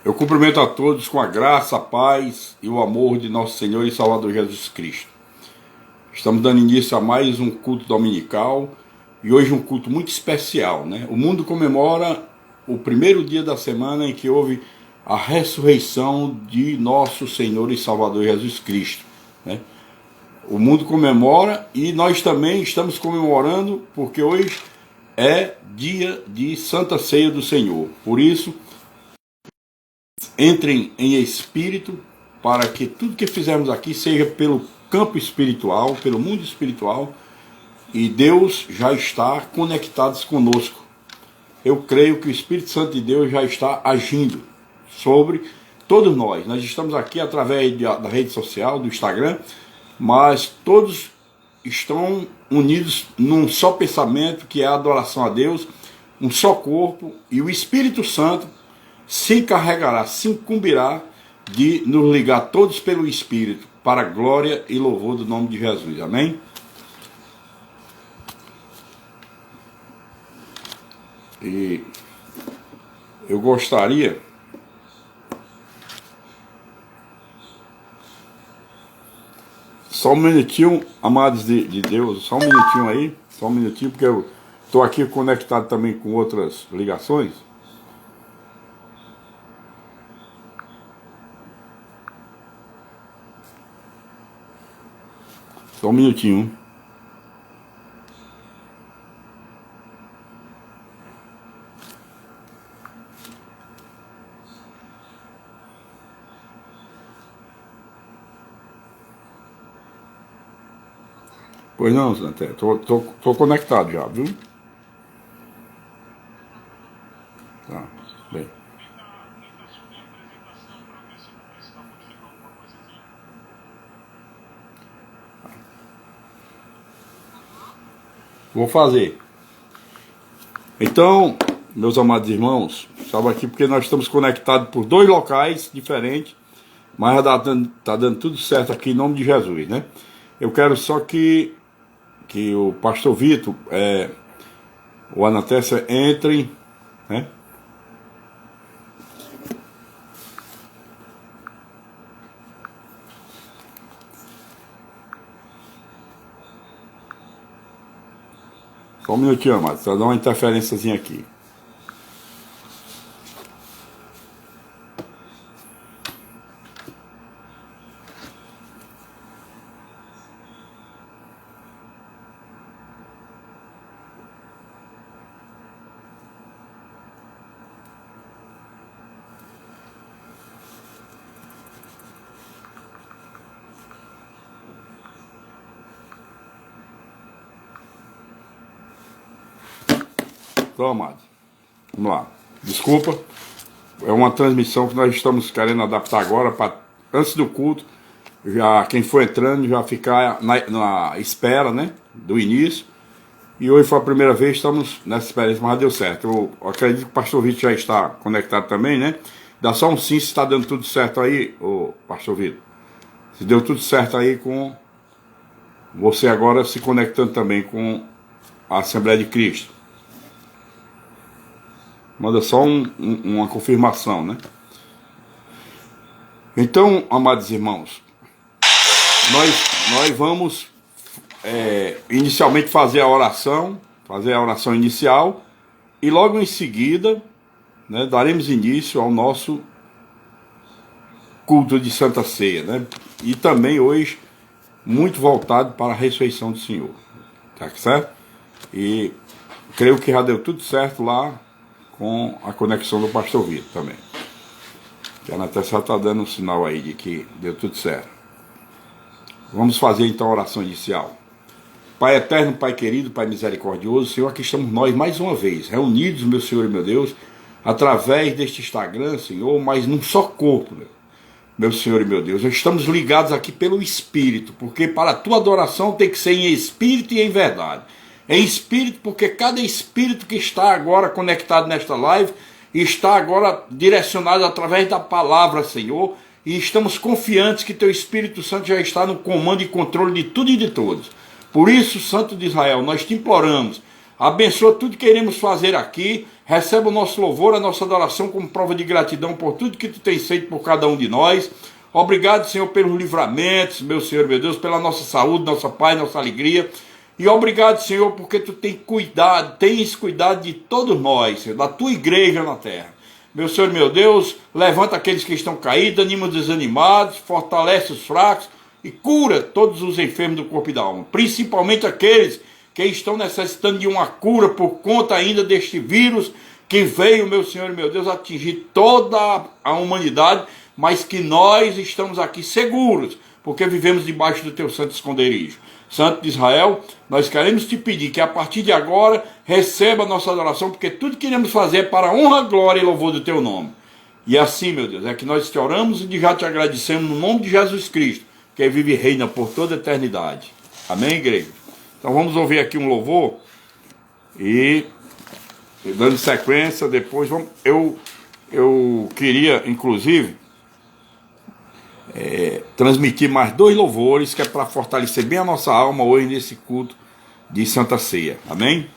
Eu cumprimento a todos com a graça, a paz e o amor de nosso Senhor e Salvador Jesus Cristo. Estamos dando início a mais um culto dominical e hoje um culto muito especial, né? O mundo comemora o primeiro dia da semana em que houve a ressurreição de nosso Senhor e Salvador Jesus Cristo, né? O mundo comemora e nós também estamos comemorando porque hoje é dia de Santa Ceia do Senhor. Por isso, entrem em espírito para que tudo que fizermos aqui seja pelo campo espiritual, pelo mundo espiritual, e Deus já está conectado conosco. Eu creio que o Espírito Santo de Deus já está agindo sobre todos nós. Nós estamos aqui através da rede social, do Instagram, mas todos estão unidos num só pensamento, que é a adoração a Deus, um só corpo, e o Espírito Santo se encarregará, se incumbirá de nos ligar todos pelo Espírito, para a glória e louvor do nome de Jesus. Amém? E eu gostaria só um minutinho, amados de Deus, só um minutinho aí, só um minutinho, porque eu estou aqui conectado também com outras ligações. Só um minutinho. Pois não, Santé, tô conectado já, viu? Tá, bem. Vou fazer. Então, meus amados irmãos, estava aqui porque nós estamos conectados por dois locais diferentes, mas tá dando tudo certo aqui em nome de Jesus, né? Eu quero só que o pastor Vitor, o Anatécia entrem, né? Só um minutinho, amado, só dá uma interferênciazinha aqui. Então, amado, vamos lá. Desculpa, é uma transmissão que nós estamos querendo adaptar agora para antes do culto, já quem for entrando já ficar na espera, né, do início. E hoje foi a primeira vez, estamos nessa experiência, mas deu certo. Eu acredito que o pastor Vitor já está conectado também, né? Dá só um sim se está dando tudo certo aí, ô pastor Vitor. Se deu tudo certo aí com você agora se conectando também com a Assembleia de Cristo. Manda só uma confirmação, né? Então, amados irmãos, nós vamos inicialmente fazer a oração inicial, e logo em seguida, né, daremos início ao nosso culto de Santa Ceia, né? E também hoje muito voltado para a ressurreição do Senhor, tá certo? E creio que já deu tudo certo lá com a conexão do pastor Vitor também. Que a Natália já está dando um sinal aí de que deu tudo certo. Vamos fazer então a oração inicial. Pai eterno, Pai querido, Pai misericordioso, Senhor, aqui estamos nós mais uma vez, reunidos, meu Senhor e meu Deus, através deste Instagram, Senhor, mas num só corpo, meu Senhor e meu Deus. Nós estamos ligados aqui pelo Espírito, porque para a tua adoração tem que ser em espírito e em verdade. Em espírito, porque cada espírito que está agora conectado nesta live está agora direcionado através da palavra, Senhor, e estamos confiantes que teu Espírito Santo já está no comando e controle de tudo e de todos. Por isso, Santo de Israel, nós te imploramos, Abençoa tudo que iremos fazer aqui. Recebe o nosso louvor, a nossa adoração como prova de gratidão por tudo que tu tens feito por cada um de nós. Obrigado, Senhor, pelos livramentos, meu Senhor, meu Deus, pela nossa saúde, nossa paz, nossa alegria. E obrigado, Senhor, porque tu tens cuidado de todos nós, Senhor, da tua igreja na terra. Meu Senhor, meu Deus, levanta aqueles que estão caídos, anima os desanimados, fortalece os fracos e cura todos os enfermos do corpo e da alma. Principalmente aqueles que estão necessitando de uma cura por conta ainda deste vírus que veio, meu Senhor, meu Deus, atingir toda a humanidade, mas que nós estamos aqui seguros, porque vivemos debaixo do teu santo esconderijo. Santo de Israel, nós queremos te pedir que a partir de agora receba a nossa adoração, porque tudo que queremos fazer é para a honra, glória e louvor do teu nome. E assim, meu Deus, é que nós te oramos e já te agradecemos no nome de Jesus Cristo, que vive e reina por toda a eternidade. Amém, igreja? Então vamos ouvir aqui um louvor e dando sequência, depois eu queria, inclusive, transmitir mais 2 louvores, que é para fortalecer bem a nossa alma hoje nesse culto de Santa Ceia. Amém?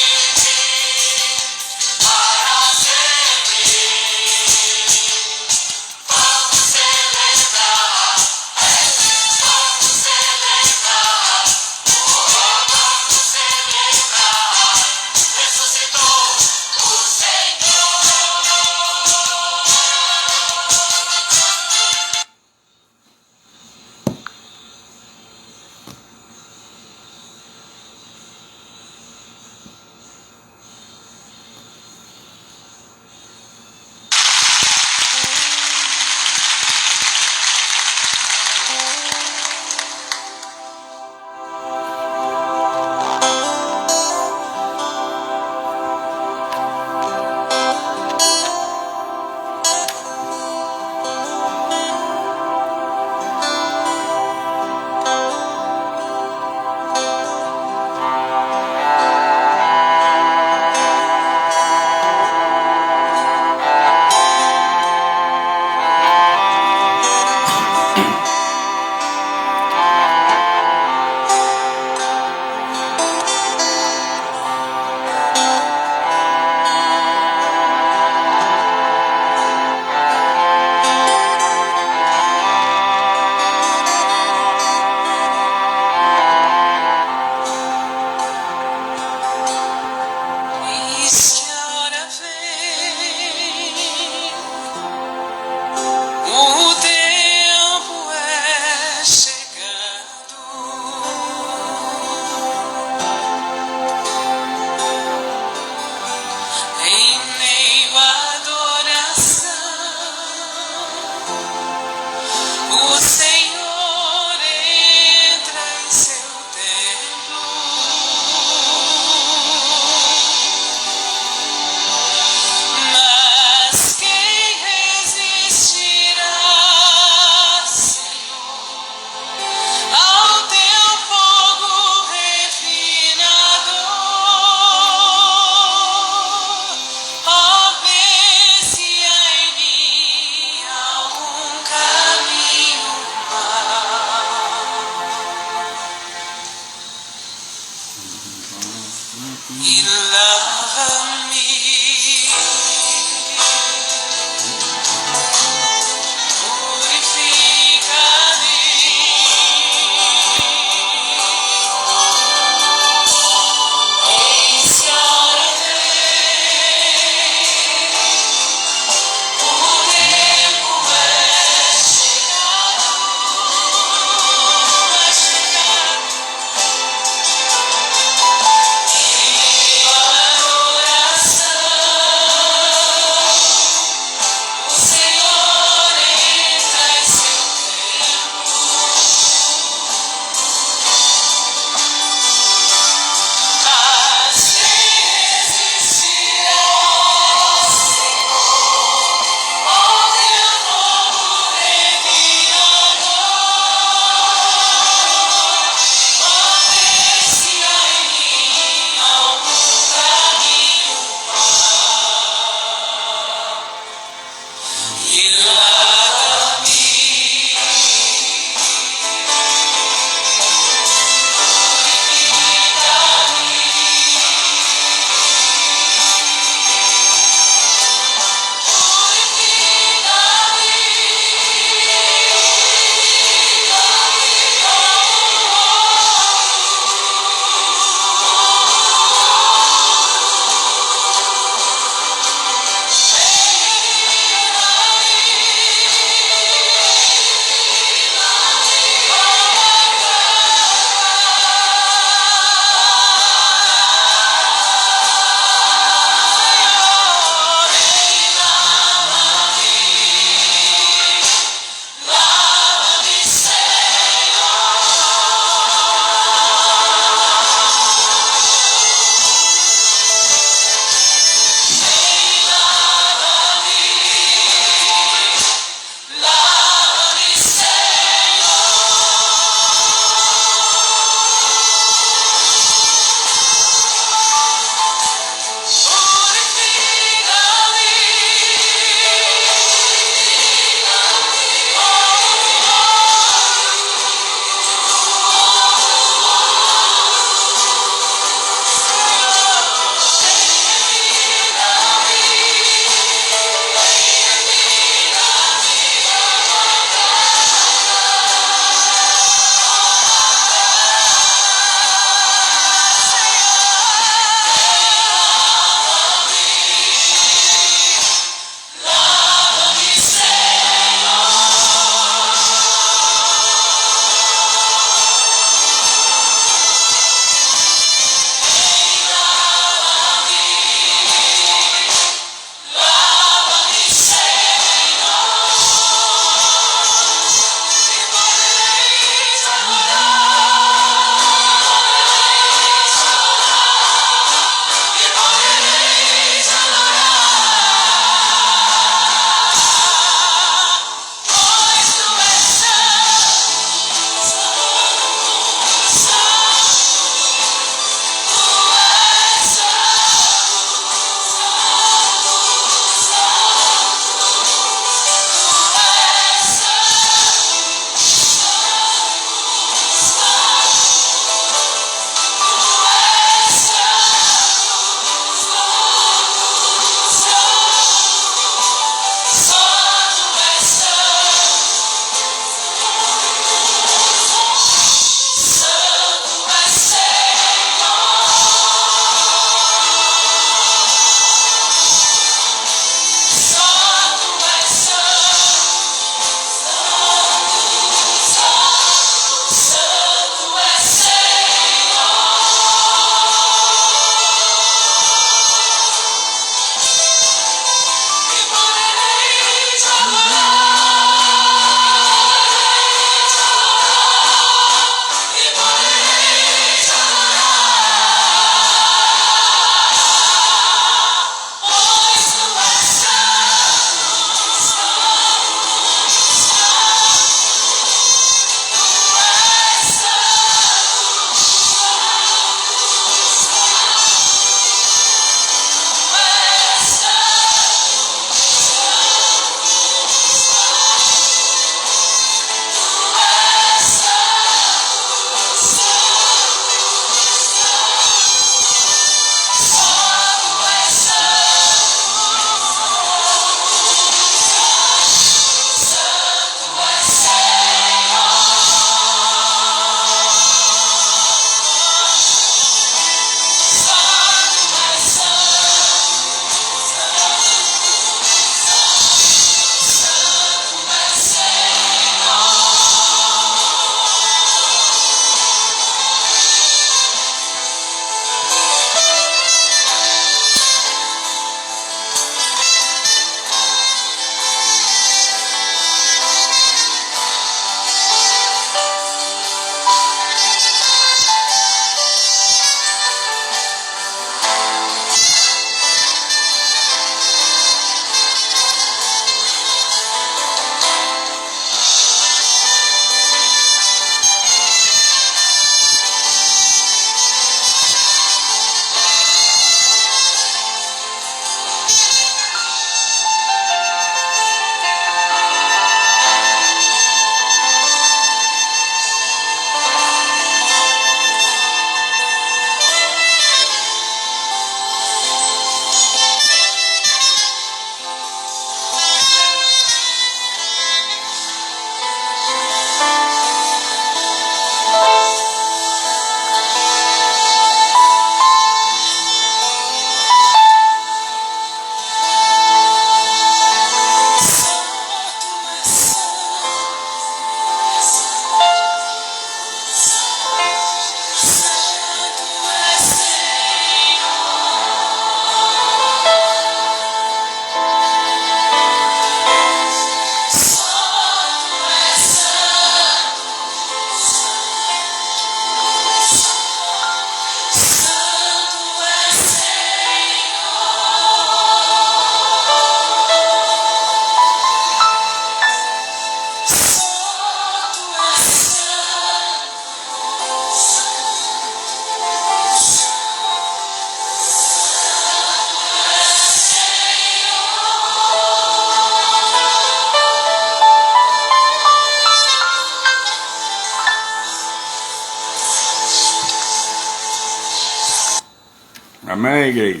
Amém, igreja.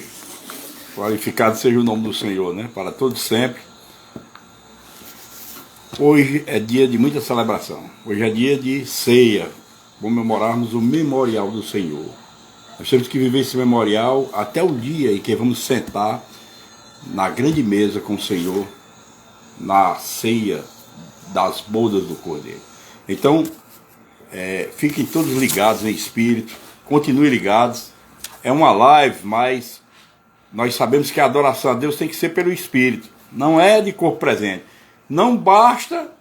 Glorificado seja o nome do Senhor, né? Para todos sempre. Hoje é dia de muita celebração. Hoje é dia de ceia. Comemorarmos o memorial do Senhor. Nós temos que viver esse memorial até o dia em que vamos sentar na grande mesa com o Senhor, na ceia das bodas do Cordeiro. Então, fiquem todos ligados em espírito, continuem ligados. É uma live, mas nós sabemos que a adoração a Deus tem que ser pelo espírito, não é de corpo presente. Não basta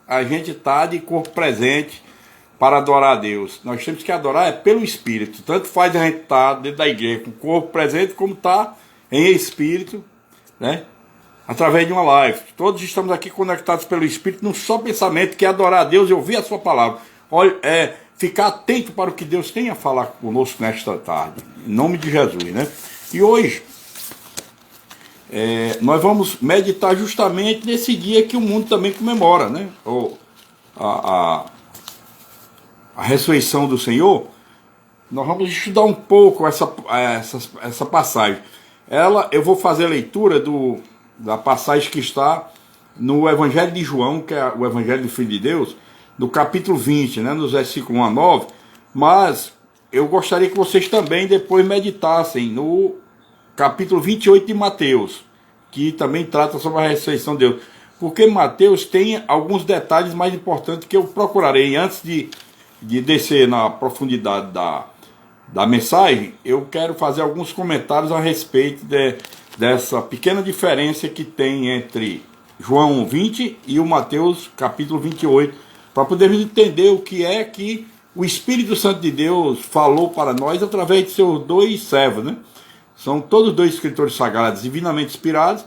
a gente estar de corpo presente para adorar a Deus. Nós temos que adorar pelo espírito. Tanto faz a gente estar dentro da igreja com o corpo presente, como estar em espírito, né? Através de uma live. Todos estamos aqui conectados pelo espírito, num só pensamento, que é adorar a Deus e ouvir a sua palavra. Olha, ficar atento para o que Deus tem a falar conosco nesta tarde, em nome de Jesus, né? E hoje nós vamos meditar justamente nesse dia que o mundo também comemora, né? A ressurreição do Senhor. Nós vamos estudar um pouco essa passagem. Eu vou fazer a leitura da passagem que está no Evangelho de João, que é o Evangelho do Filho de Deus, no capítulo 20, né, nos versículos 1 a 9, mas eu gostaria que vocês também depois meditassem no capítulo 28 de Mateus, que também trata sobre a ressurreição de Deus, porque Mateus tem alguns detalhes mais importantes que eu procurarei. Antes de descer na profundidade da mensagem, eu quero fazer alguns comentários a respeito dessa pequena diferença que tem entre João 20 e o Mateus capítulo 28, para podermos entender o que é que o Espírito Santo de Deus falou para nós através de seus dois servos, né? São todos dois escritores sagrados, divinamente inspirados,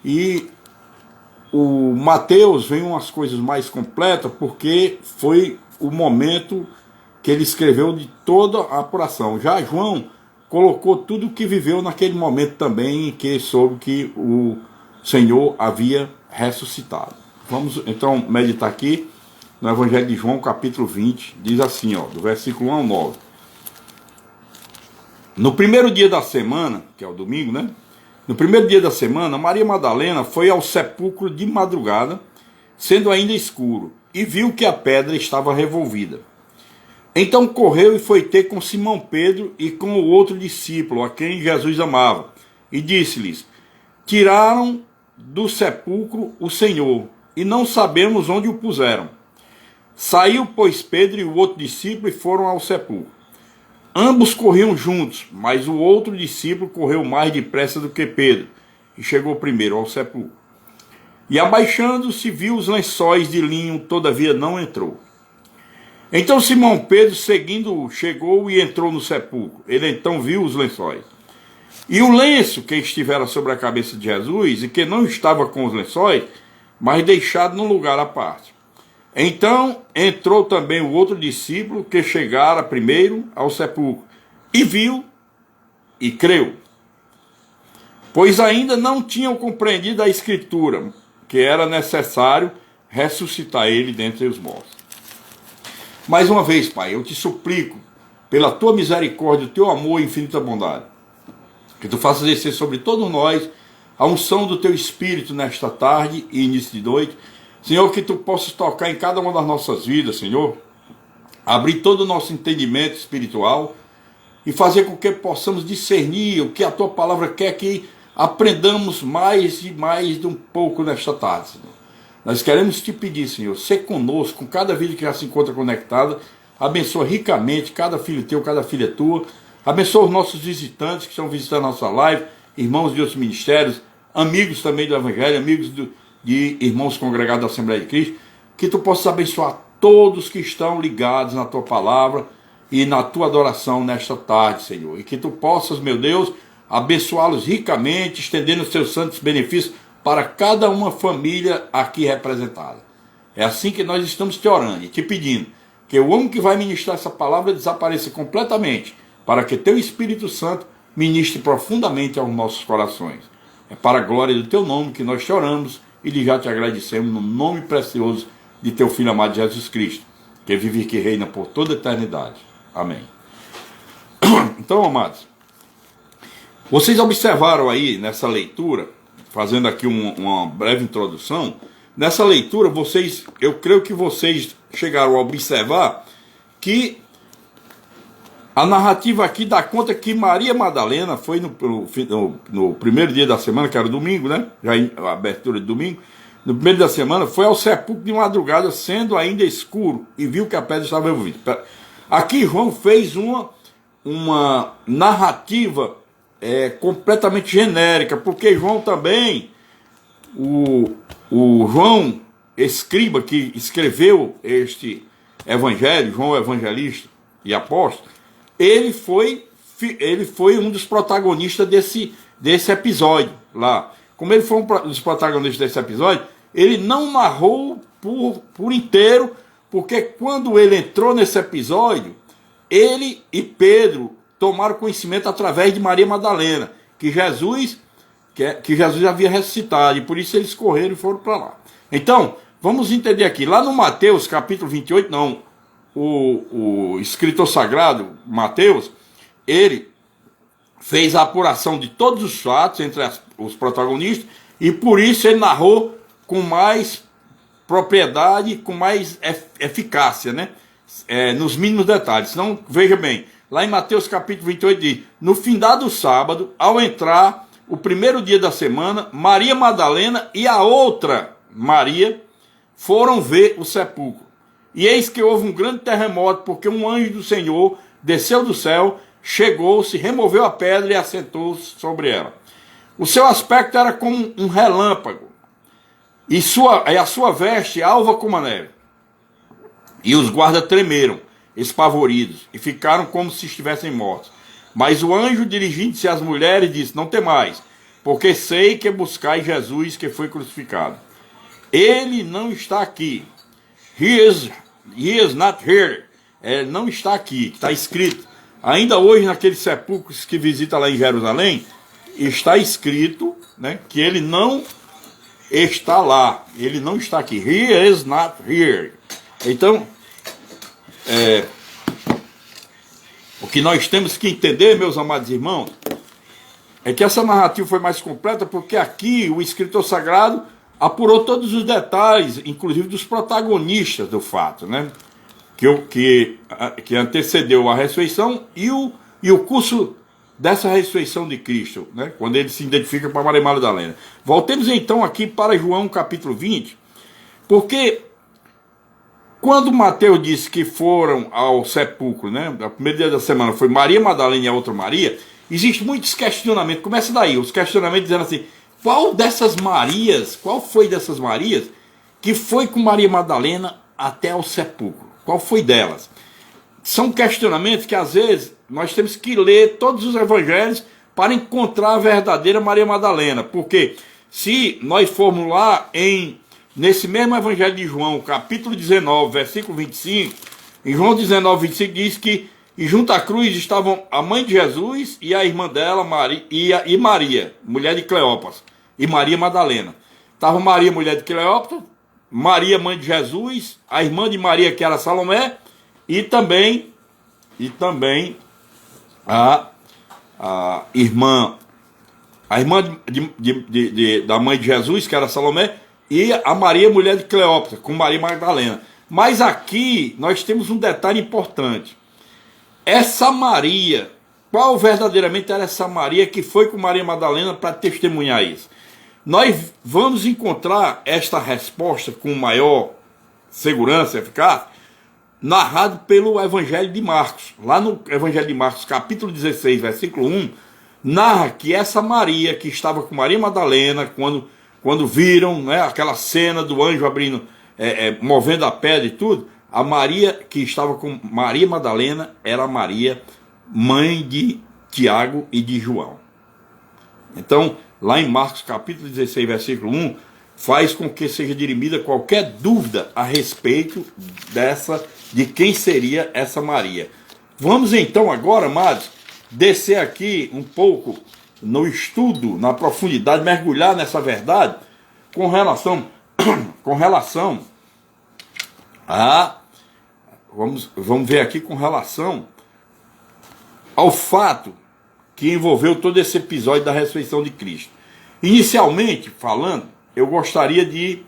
e o Mateus vem umas coisas mais completas, porque foi o momento que ele escreveu de toda a apuração. Já João colocou tudo o que viveu naquele momento também, que soube que o Senhor havia ressuscitado. Vamos então meditar aqui no Evangelho de João, capítulo 20, diz assim, do versículo 1 ao 9. No primeiro dia da semana, que é o domingo, né? No primeiro dia da semana, Maria Madalena foi ao sepulcro de madrugada, sendo ainda escuro, e viu que a pedra estava revolvida. Então correu e foi ter com Simão Pedro e com o outro discípulo, a quem Jesus amava, e disse-lhes: tiraram do sepulcro o Senhor, e não sabemos onde o puseram. Saiu, pois, Pedro e o outro discípulo e foram ao sepulcro. Ambos corriam juntos, mas o outro discípulo correu mais depressa do que Pedro, e chegou primeiro ao sepulcro. E abaixando-se, viu os lençóis de linho, todavia não entrou. Então Simão Pedro, seguindo-o, chegou e entrou no sepulcro. Ele então viu os lençóis. E o lenço que estivera sobre a cabeça de Jesus, e que não estava com os lençóis, mas deixado num lugar à parte. Então entrou também o outro discípulo, que chegara primeiro ao sepulcro, e viu e creu. Pois ainda não tinham compreendido a Escritura, que era necessário ressuscitar ele dentre os mortos. Mais uma vez, Pai, eu te suplico, pela tua misericórdia, o teu amor e infinita bondade, que tu faças descer sobre todos nós a unção do teu Espírito nesta tarde e início de noite. Senhor, que tu possas tocar em cada uma das nossas vidas, Senhor, abrir todo o nosso entendimento espiritual e fazer com que possamos discernir o que a tua palavra quer que aprendamos mais e mais de um pouco nesta tarde, Senhor. Nós queremos te pedir, Senhor, ser conosco, com cada vida que já se encontra conectada, abençoa ricamente cada filho teu, cada filha tua, abençoa os nossos visitantes que estão visitando a nossa live, irmãos de outros ministérios, amigos também do Evangelho, amigos de irmãos congregados da Assembleia de Cristo, que tu possas abençoar todos que estão ligados na tua palavra e na tua adoração nesta tarde, Senhor, e que tu possas, meu Deus, abençoá-los ricamente, estendendo os teus santos benefícios para cada uma família aqui representada. É assim que nós estamos te orando e te pedindo que o homem que vai ministrar essa palavra desapareça completamente, para que teu Espírito Santo ministre profundamente aos nossos corações. É para a glória do teu nome que nós te oramos e já te agradecemos no nome precioso de teu Filho amado Jesus Cristo, que vive e que reina por toda a eternidade. Amém. Então, amados, Vocês observaram aí nessa leitura, fazendo aqui uma breve introdução, nessa leitura eu creio que vocês chegaram a observar que a narrativa aqui dá conta que Maria Madalena foi no primeiro dia da semana, que era domingo, né? Já a abertura de domingo. No primeiro dia da semana, foi ao sepulcro de madrugada, sendo ainda escuro, e viu que a pedra estava envolvida. Aqui João fez uma narrativa completamente genérica, porque João também, o João escriba que escreveu este evangelho, João Evangelista e Apóstolo, ele foi um dos protagonistas desse episódio lá. Como ele foi um dos protagonistas desse episódio, ele não narrou por inteiro, porque quando ele entrou nesse episódio, ele e Pedro tomaram conhecimento através de Maria Madalena, que Jesus havia ressuscitado, e por isso eles correram e foram para lá. Então, vamos entender aqui, lá no Mateus capítulo 28, não, o escritor sagrado, Mateus, ele fez a apuração de todos os fatos entre os protagonistas, e por isso ele narrou com mais propriedade, com mais eficácia, né? Nos mínimos detalhes. Então, veja bem, lá em Mateus capítulo 28 diz: no findado sábado, ao entrar o primeiro dia da semana, Maria Madalena e a outra Maria foram ver o sepulcro. E eis que houve um grande terremoto, porque um anjo do Senhor desceu do céu, chegou-se, removeu a pedra e assentou-se sobre ela. O seu aspecto era como um relâmpago, e a sua veste alva como a neve. E os guardas tremeram, espavoridos, e ficaram como se estivessem mortos. Mas o anjo, dirigindo-se às mulheres, disse: não temais, porque sei que buscais Jesus que foi crucificado. Ele não está aqui. He is not here. Ele não está aqui, está escrito. Ainda hoje, naqueles sepulcros que visita lá em Jerusalém, está escrito, né, que ele não está lá. Ele não está aqui. He is not here. Então, o que nós temos que entender, meus amados irmãos, é que essa narrativa foi mais completa, porque aqui o escritor sagrado apurou todos os detalhes, inclusive dos protagonistas do fato, né? Que antecedeu a ressurreição e o curso dessa ressurreição de Cristo, né? Quando ele se identifica para Maria Madalena. Voltemos então aqui para João capítulo 20, porque quando Mateus disse que foram ao sepulcro, né? No primeiro dia da semana foi Maria Madalena e a outra Maria, existem muitos questionamentos. Começa daí, os questionamentos dizendo assim: qual foi dessas Marias que foi com Maria Madalena até o sepulcro? Qual foi delas? São questionamentos que às vezes nós temos que ler todos os evangelhos para encontrar a verdadeira Maria Madalena. Porque se nós formos lá nesse mesmo evangelho de João, capítulo 19, versículo 25, em João 19, 25 diz que junto à cruz estavam a mãe de Jesus e a irmã dela, Maria, mulher de Cleópatra, e Maria Madalena. Estava Maria, mulher de Cleópatra, Maria, mãe de Jesus, a irmã de Maria, que era Salomé, e também a irmã da mãe de Jesus, que era Salomé, e a Maria, mulher de Cleópatra, com Maria Madalena. Mas aqui nós temos um detalhe importante. Essa Maria, qual verdadeiramente era essa Maria que foi com Maria Madalena para testemunhar isso? Nós vamos encontrar esta resposta com maior segurança e eficácia narrado pelo Evangelho de Marcos. Lá no Evangelho de Marcos, capítulo 16, versículo 1, narra que essa Maria que estava com Maria Madalena, quando viram, né, aquela cena do anjo abrindo, movendo a pedra e tudo, a Maria que estava com Maria Madalena era Maria, mãe de Tiago e de João. Então, lá em Marcos capítulo 16, versículo 1, faz com que seja dirimida qualquer dúvida a respeito de quem seria essa Maria. Vamos então agora, amados, descer aqui um pouco no estudo, na profundidade, mergulhar nessa verdade com relação a... Vamos ver aqui com relação ao fato que envolveu todo esse episódio da ressurreição de Cristo. Inicialmente falando, eu gostaria de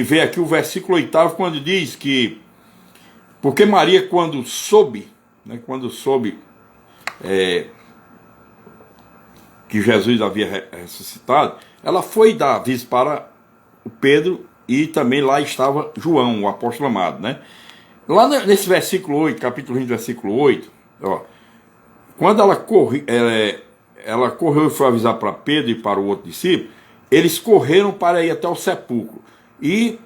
ver aqui o versículo 8, quando diz que, porque Maria, quando soube que Jesus havia ressuscitado, ela foi dar aviso para o Pedro, e também lá estava João, o apóstolo amado, né? Lá nesse versículo 8, capítulo 20, versículo 8, ó, quando ela correu e foi avisar para Pedro e para o outro discípulo, eles correram para ir até o sepulcro. E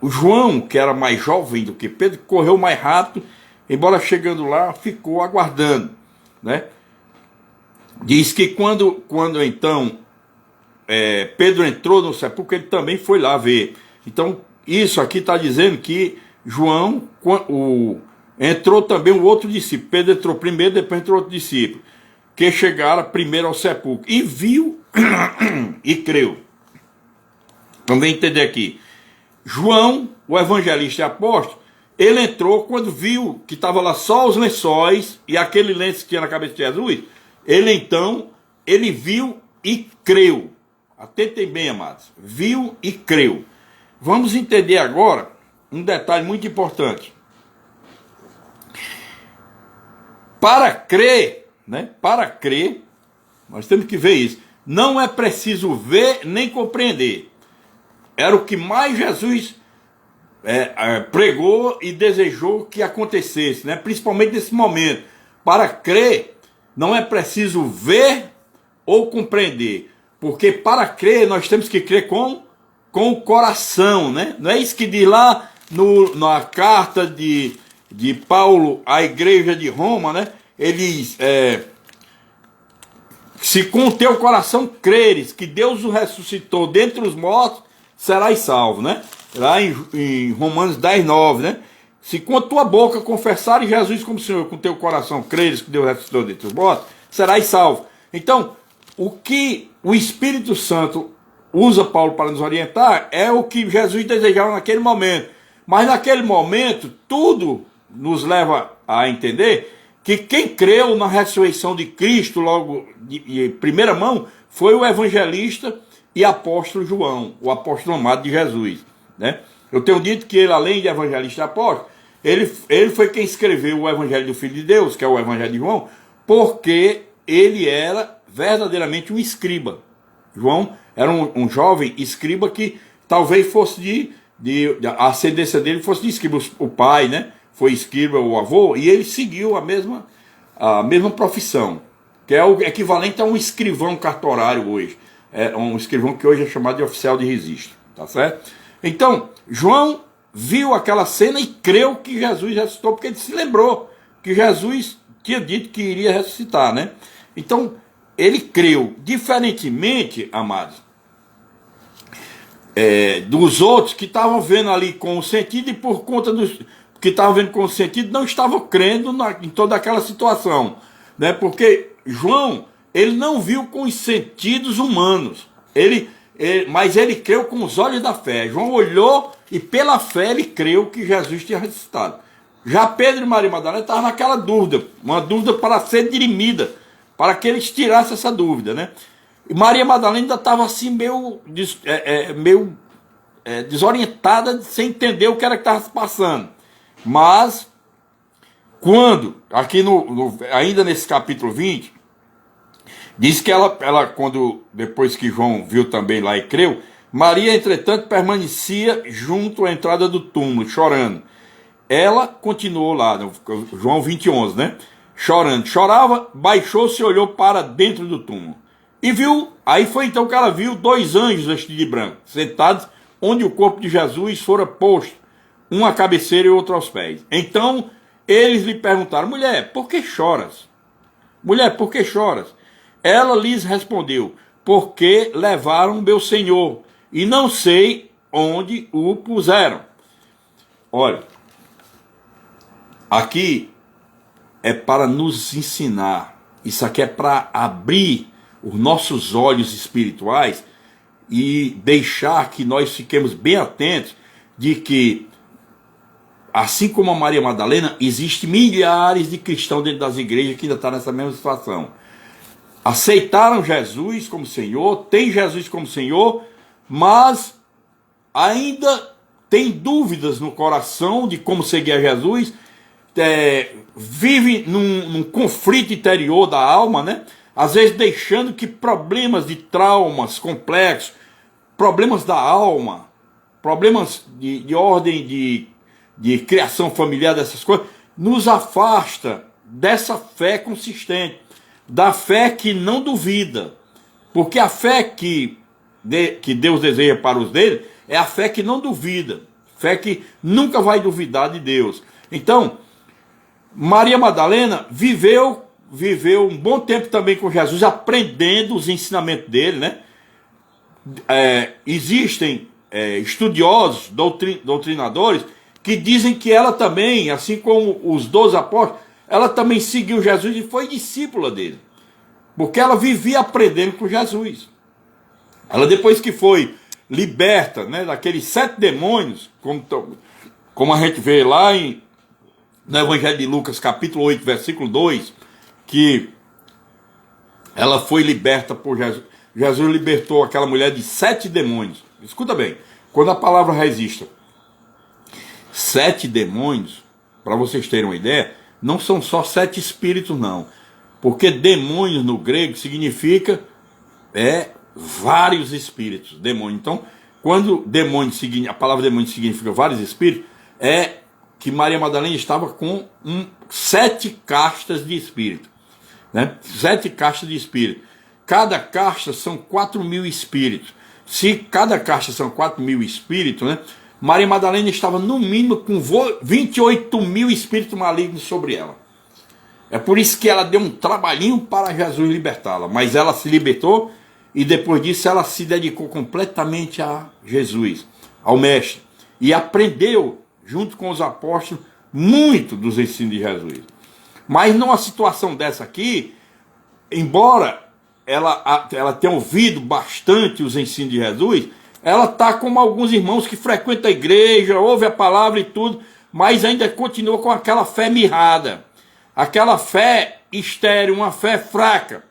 o João, que era mais jovem do que Pedro, correu mais rápido, embora chegando lá, ficou aguardando, né? Diz que quando então Pedro entrou no sepulcro, ele também foi lá ver. Então, isso aqui está dizendo que João, entrou também um outro discípulo. Pedro entrou primeiro, depois entrou outro discípulo, que chegaram primeiro ao sepulcro, e viu e creu. Também entender aqui, João, o evangelista e apóstolo, ele entrou quando viu que estava lá só os lençóis, e aquele lenço que tinha na cabeça de Jesus, ele viu e creu. Atentem bem, amados, viu e creu. Vamos entender agora um detalhe muito importante. Para crer, né? Para crer, nós temos que ver isso. Não é preciso ver nem compreender. Era o que mais Jesus pregou e desejou que acontecesse, né? Principalmente nesse momento. Para crer, não é preciso ver ou compreender. Porque para crer, nós temos que crer com o coração, né? Não é isso que diz lá na carta de Paulo à igreja de Roma, né? Ele diz, se com o teu coração creres que Deus o ressuscitou dentre os mortos, serás salvo, né? Lá em Romanos 10, 9, né? Se com a tua boca confessares Jesus como Senhor, com o teu coração creres que Deus ressuscitou dentre os mortos, serás salvo. Então, o que o Espírito Santo usa Paulo para nos orientar é o que Jesus desejava naquele momento. Mas naquele momento, tudo nos leva a entender que quem creu na ressurreição de Cristo, logo de primeira mão, foi o evangelista e apóstolo João, o apóstolo amado de Jesus, né? Eu tenho dito que ele, além de evangelista e apóstolo, ele foi quem escreveu o Evangelho do Filho de Deus, que é o Evangelho de João, porque ele era verdadeiramente um escriba. João era um jovem escriba que talvez fosse a ascendência dele fosse de escriba. O pai, né, foi escriba, o avô, e ele seguiu a mesma profissão, que é o equivalente a um escrivão cartorário hoje. É um escrivão que hoje é chamado de oficial de registro, tá certo? Então, João viu aquela cena e creu que Jesus ressuscitou, porque ele se lembrou que Jesus tinha dito que iria ressuscitar, né? Então, ele creu, diferentemente, amados, dos outros que estavam vendo ali com o sentido, e por conta dos que estavam vendo com o sentido, não estavam crendo em toda aquela situação, né? Porque João, ele não viu com os sentidos humanos, mas ele creu com os olhos da fé. João olhou e pela fé ele creu que Jesus tinha ressuscitado. Já Pedro e Maria Madalena estavam naquela dúvida, uma dúvida para ser dirimida, para que eles tirassem essa dúvida, né? E Maria Madalena ainda estava assim meio desorientada, sem entender o que era que estava se passando. Mas, quando, aqui ainda nesse capítulo 20, diz que ela depois que João viu também lá e creu, Maria, entretanto, permanecia junto à entrada do túmulo, chorando. Ela continuou lá, João 20:11, né? Chorando. Chorava, baixou-se e olhou para dentro do túmulo. E viu, aí foi então que ela viu 2 anjos vestidos de branco, sentados onde o corpo de Jesus fora posto, um à cabeceira e outro aos pés. Então eles lhe perguntaram: mulher, por que choras? Mulher, por que choras? Ela lhes respondeu: porque levaram meu Senhor, e não sei onde o puseram. Olha, aqui é para nos ensinar, isso aqui é para abrir os nossos olhos espirituais e deixar que nós fiquemos bem atentos de que, assim como a Maria Madalena, existem milhares de cristãos dentro das igrejas que ainda estão nessa mesma situação. aceitaram Jesus como Senhor, tem Jesus como Senhor, mas ainda tem dúvidas no coração de como seguir a Jesus, vive num conflito interior da alma, né? Às vezes deixando que problemas de traumas complexos, problemas da alma, problemas de ordem de criação familiar, dessas coisas, nos afasta dessa fé consistente, da fé que não duvida. Porque a fé que Deus deseja para os dele é a fé que não duvida, fé que nunca vai duvidar de Deus. Então, Maria Madalena viveu um bom tempo também com Jesus, aprendendo os ensinamentos dele, né? Existem estudiosos, doutrinadores, que dizem que ela também, assim como os 12 apóstolos, ela também seguiu Jesus e foi discípula dele, porque ela vivia aprendendo com Jesus. Ela, depois que foi liberta, né, daqueles 7 demônios, como a gente vê lá no Evangelho de Lucas, capítulo 8, versículo 2, que ela foi liberta por Jesus. Jesus libertou aquela mulher de 7 demônios. Escuta bem, quando a palavra registra 7 demônios, para vocês terem uma ideia, não são só 7 espíritos, não. Porque demônios no grego significa vários espíritos. Demônio. Então, quando a palavra demônio significa vários espíritos, é que Maria Madalena estava com 7 castas de espírito, né? 7 castas de espírito. Cada casta são 4.000 espíritos. Se cada casta são 4.000 espíritos, né? Maria Madalena estava no mínimo com 28.000 espíritos malignos sobre ela. É por isso que ela deu um trabalhinho para Jesus libertá-la. Mas ela se libertou e depois disso ela se dedicou completamente a Jesus, ao Mestre. E aprendeu, junto com os apóstolos, muito dos ensinos de Jesus. Mas numa situação dessa aqui, embora ela tenha ouvido bastante os ensinos de Jesus, ela está como alguns irmãos que frequentam a igreja, ouve a palavra e tudo, mas ainda continua com aquela fé mirrada, aquela fé estéril, uma fé fraca,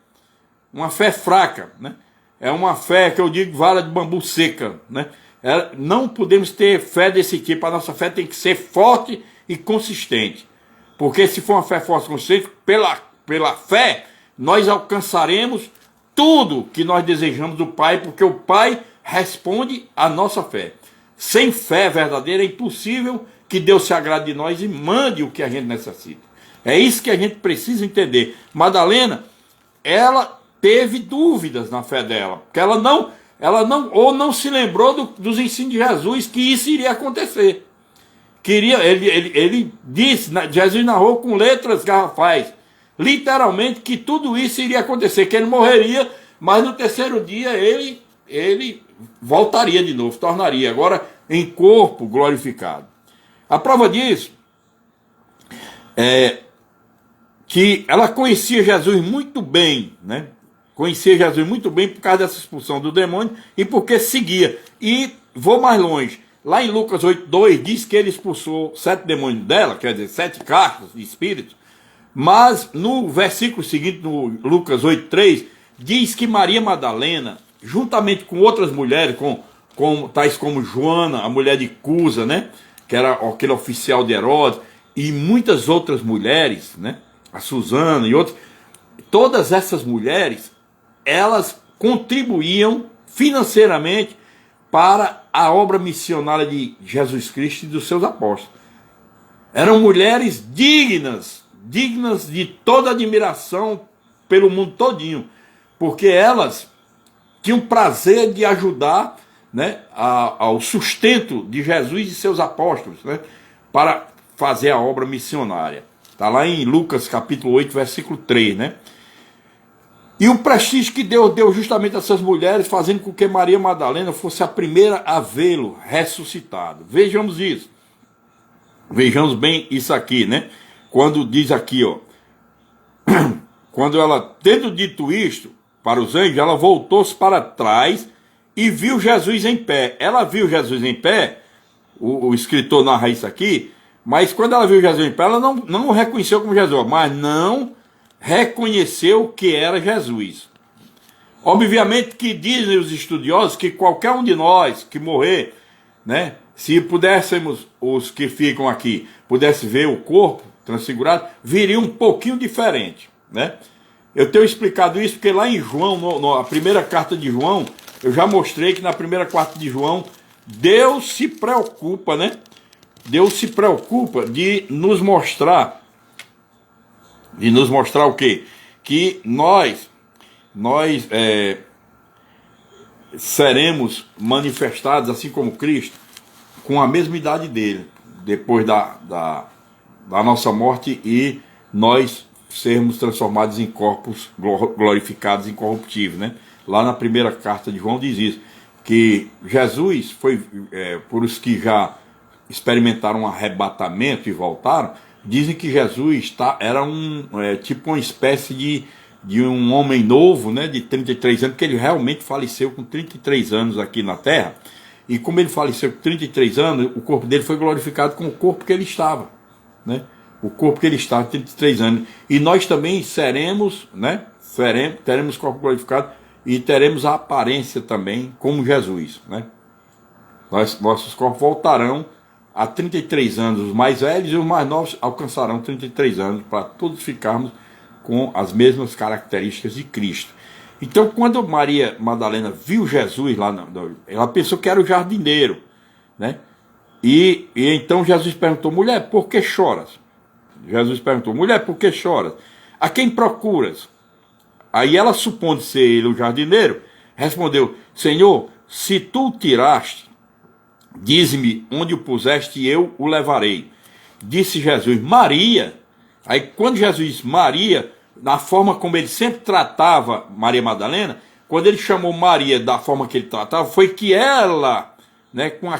né? É uma fé que eu digo vara de bambu seca, né? Não podemos ter fé desse tipo. A nossa fé tem que ser forte e consistente, porque se for uma fé forte e consistente, pela fé nós alcançaremos tudo que nós desejamos do Pai, porque o Pai responde à nossa fé. Sem fé verdadeira é impossível que Deus se agrade de nós e mande o que a gente necessita. É isso que a gente precisa entender. Madalena, ela teve dúvidas na fé dela, porque ela não se lembrou dos ensinos de Jesus, que isso iria acontecer. Ele disse, Jesus narrou com letras garrafais, literalmente, que tudo isso iria acontecer, que ele morreria, mas no terceiro dia ele voltaria de novo, tornaria agora em corpo glorificado. A prova disso é que ela conhecia Jesus muito bem, né? Conhecia Jesus muito bem por causa dessa expulsão do demônio e porque seguia. E vou mais longe. Lá em Lucas 8:2 diz que ele expulsou 7 demônios dela, quer dizer, 7 castas de espíritos. Mas no versículo seguinte, no Lucas 8:3, diz que Maria Madalena, juntamente com outras mulheres, tais como Joana, a mulher de Cusa, né, que era aquele oficial de Herodes, e muitas outras mulheres, né, a Susana e outras, todas essas mulheres, elas contribuíam financeiramente para a obra missionária de Jesus Cristo e dos seus apóstolos. Eram mulheres dignas de toda admiração pelo mundo todinho, porque elas tinham prazer de ajudar, né, ao sustento de Jesus e seus apóstolos, né, para fazer a obra missionária. Está lá em Lucas capítulo 8, versículo 3, né? E o prestígio que Deus deu justamente a essas mulheres, fazendo com que Maria Madalena fosse a primeira a vê-lo ressuscitado. Vejamos isso. Vejamos bem isso aqui, né? Quando diz aqui, ó, quando ela, tendo dito isto para os anjos, ela voltou-se para trás e viu Jesus em pé. Ela viu Jesus em pé, o escritor narra isso aqui, mas quando ela viu Jesus em pé, ela não o reconheceu como Jesus, mas não reconheceu que era Jesus. Obviamente que dizem os estudiosos que qualquer um de nós que morrer, né, se pudéssemos, os que ficam aqui, pudesse ver o corpo transfigurado, viria um pouquinho diferente, né? Eu tenho explicado isso porque lá em João, na primeira carta de João, eu já mostrei que na primeira carta de João, Deus se preocupa, né? Deus se preocupa de nos mostrar o quê? Que nós seremos manifestados, assim como Cristo, com a mesma idade dele, depois da nossa morte, e nós sermos transformados em corpos glorificados, incorruptíveis, né? Lá na primeira carta de João diz isso, que Jesus foi, por os que já experimentaram um arrebatamento e voltaram, dizem que Jesus era tipo uma espécie de um homem novo, né, de 33 anos, porque ele realmente faleceu com 33 anos aqui na Terra, e como ele faleceu com 33 anos, o corpo dele foi glorificado com o corpo que ele estava, né? O corpo que ele estava, 33 anos. E nós também seremos, né? Teremos corpo glorificado e teremos a aparência também como Jesus, né? Nossos corpos voltarão a 33 anos, os mais velhos, e os mais novos alcançarão 33 anos, para todos ficarmos com as mesmas características de Cristo. Então, quando Maria Madalena viu Jesus lá, ela pensou que era o jardineiro, né? E então Jesus perguntou: mulher, por que choras? Jesus perguntou: mulher, por que choras? A quem procuras? Aí ela, supondo ser ele o jardineiro, respondeu: Senhor, se tu o tiraste, dize-me onde o puseste e eu o levarei. Disse Jesus: Maria. Aí quando Jesus disse Maria, na forma como ele sempre tratava Maria Madalena, quando ele chamou Maria da forma que ele tratava, foi que ela, né, com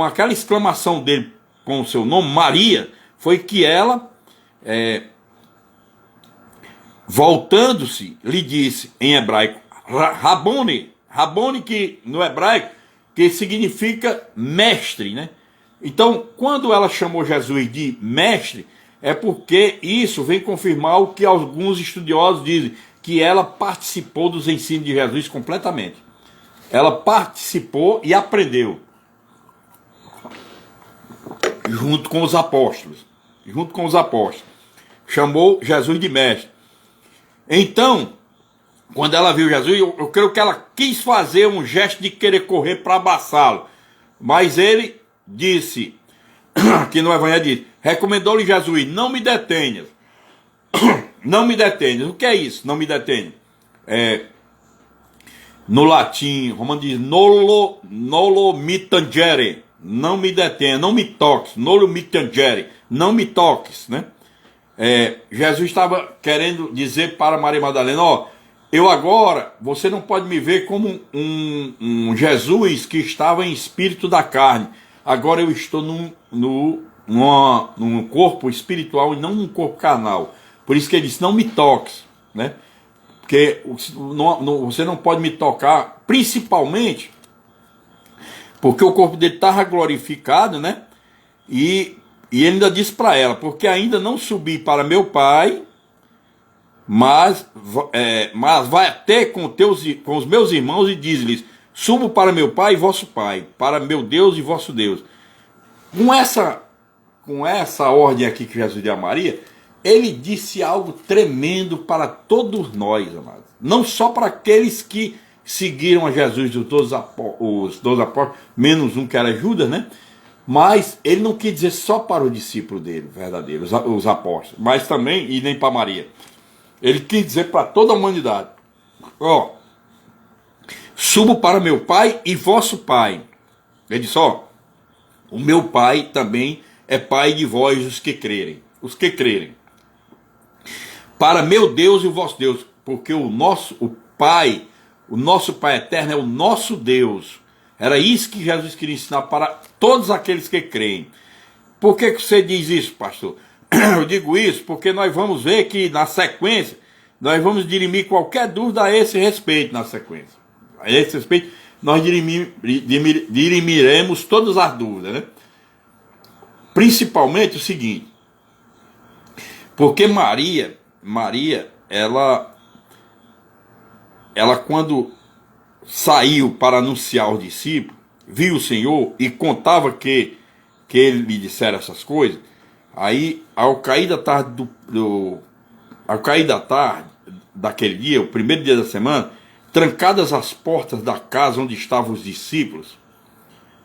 aquela exclamação dele com o seu nome, Maria, foi que ela, voltando-se, lhe disse em hebraico, Rabone, que no hebraico, que significa mestre, né? Então, quando ela chamou Jesus de mestre, é porque isso vem confirmar o que alguns estudiosos dizem, que ela participou dos ensinos de Jesus completamente. Ela participou e aprendeu, junto com os apóstolos. Chamou Jesus de mestre. Então, quando ela viu Jesus, eu creio que ela quis fazer um gesto de querer correr para abraçá-lo. Mas ele disse, aqui no Evangelho diz, recomendou-lhe Jesus: não me detenhas. Não me detenhas. O que é isso? Não me detenhas. No latim, romano diz, nolo me tangere. Não me detenha, não me toques. Nolo me tangere. Não me toques, né? Jesus estava querendo dizer para Maria Madalena: ó, eu agora, você não pode me ver como um Jesus que estava em espírito da carne. Agora eu estou num corpo espiritual e não num corpo carnal. Por isso que ele disse: não me toques, né? Porque você não pode me tocar, principalmente porque o corpo dele estava glorificado, né? E ele ainda disse para ela: porque ainda não subi para meu pai, mas vai até com os meus irmãos e diz-lhes: subo para meu pai e vosso pai, para meu Deus e vosso Deus. Com essa ordem aqui que Jesus deu a Maria, ele disse algo tremendo para todos nós, amados. Não só para aqueles que seguiram a Jesus, os 12 apóstolos, menos um que era Judas, né? Mas ele não quis dizer só para o discípulo dele, verdadeiro, os apóstolos, mas também, e nem para Maria. Ele quis dizer para toda a humanidade: ó, subo para meu pai e vosso pai. Ele disse: ó, o meu pai também é pai de vós, os que crerem. Para meu Deus e o vosso Deus, porque o nosso Pai eterno é o nosso Deus. Era isso que Jesus queria ensinar para todos aqueles que creem. Por que você diz isso, pastor? Eu digo isso porque nós vamos ver que na sequência, nós vamos dirimir qualquer dúvida a esse respeito na sequência. A esse respeito, nós dirimiremos todas as dúvidas, né? Principalmente o seguinte: porque Maria, Maria, ela quando saiu para anunciar aos discípulos, viu o Senhor e contava que ele lhe dissera essas coisas. Aí, ao cair da tarde daquele dia, o primeiro dia da semana, trancadas as portas da casa onde estavam os discípulos,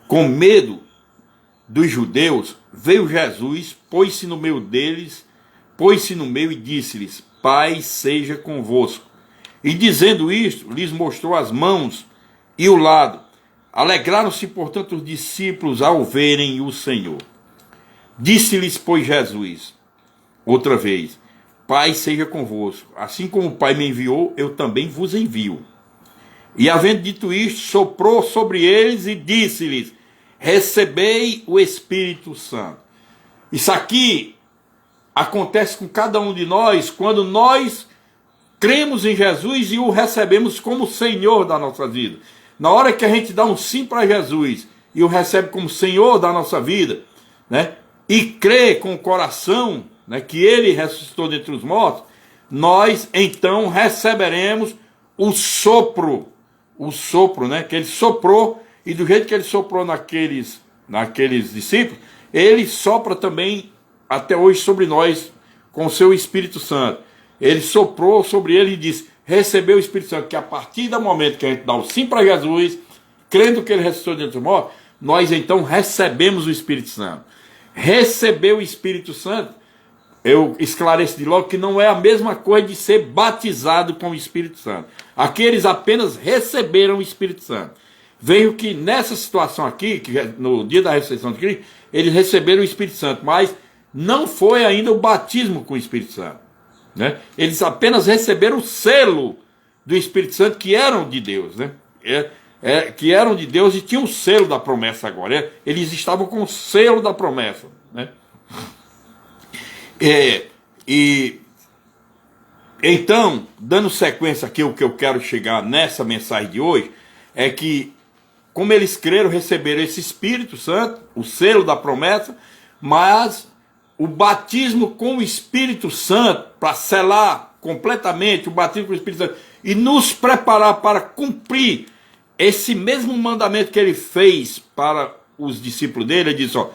com medo dos judeus, veio Jesus, pôs-se no meio e disse-lhes: Paz seja convosco. E dizendo isto, lhes mostrou as mãos e o lado. Alegraram-se, portanto, os discípulos ao verem o Senhor. Disse-lhes, pois, Jesus, outra vez: Paz seja convosco. Assim como o Pai me enviou, eu também vos envio. E havendo dito isto, soprou sobre eles e disse-lhes: Recebei o Espírito Santo. Isso aqui acontece com cada um de nós quando nós cremos em Jesus e o recebemos como Senhor da nossa vida. Na hora que a gente dá um sim para Jesus e o recebe como Senhor da nossa vida, né? E crê com o coração, né, que Ele ressuscitou dentre os mortos, nós então receberemos o sopro, né, que Ele soprou, e do jeito que Ele soprou naqueles discípulos, Ele sopra também até hoje sobre nós com o seu Espírito Santo. Ele soprou sobre ele e disse: recebeu o Espírito Santo, que a partir do momento que a gente dá o sim para Jesus, crendo que Ele ressuscitou dentre os mortos, nós então recebemos o Espírito Santo. Receber o Espírito Santo, eu esclareço de logo que não é a mesma coisa de ser batizado com o Espírito Santo. Aqui eles apenas receberam o Espírito Santo. Veio que nessa situação aqui, que no dia da ressurreição de Cristo, eles receberam o Espírito Santo, mas não foi ainda o batismo com o Espírito Santo, né? Eles apenas receberam o selo do Espírito Santo, que eram de Deus, né? Que eram de Deus e tinham o selo da promessa agora. Eles estavam com o selo da promessa, né? Então, dando sequência aqui, o que eu quero chegar nessa mensagem de hoje é que, como eles creram, receberam esse Espírito Santo, o selo da promessa, mas o batismo com o Espírito Santo, para selar completamente o batismo com o Espírito Santo e nos preparar para cumprir esse mesmo mandamento que ele fez para os discípulos dele. Ele disse: ó,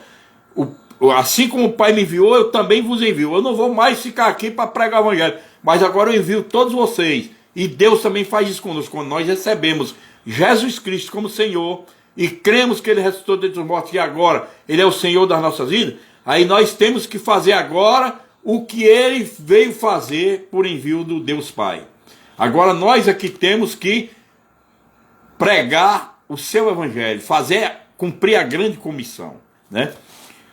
assim como o Pai me enviou, eu também vos envio. Eu não vou mais ficar aqui para pregar o Evangelho, mas agora eu envio todos vocês. E Deus também faz isso conosco. Quando nós recebemos Jesus Cristo como Senhor e cremos que Ele ressuscitou dentre os mortos e agora Ele é o Senhor das nossas vidas, aí nós temos que fazer agora o que Ele veio fazer por envio do Deus Pai. Agora nós aqui temos que pregar o seu Evangelho, cumprir a grande comissão, né?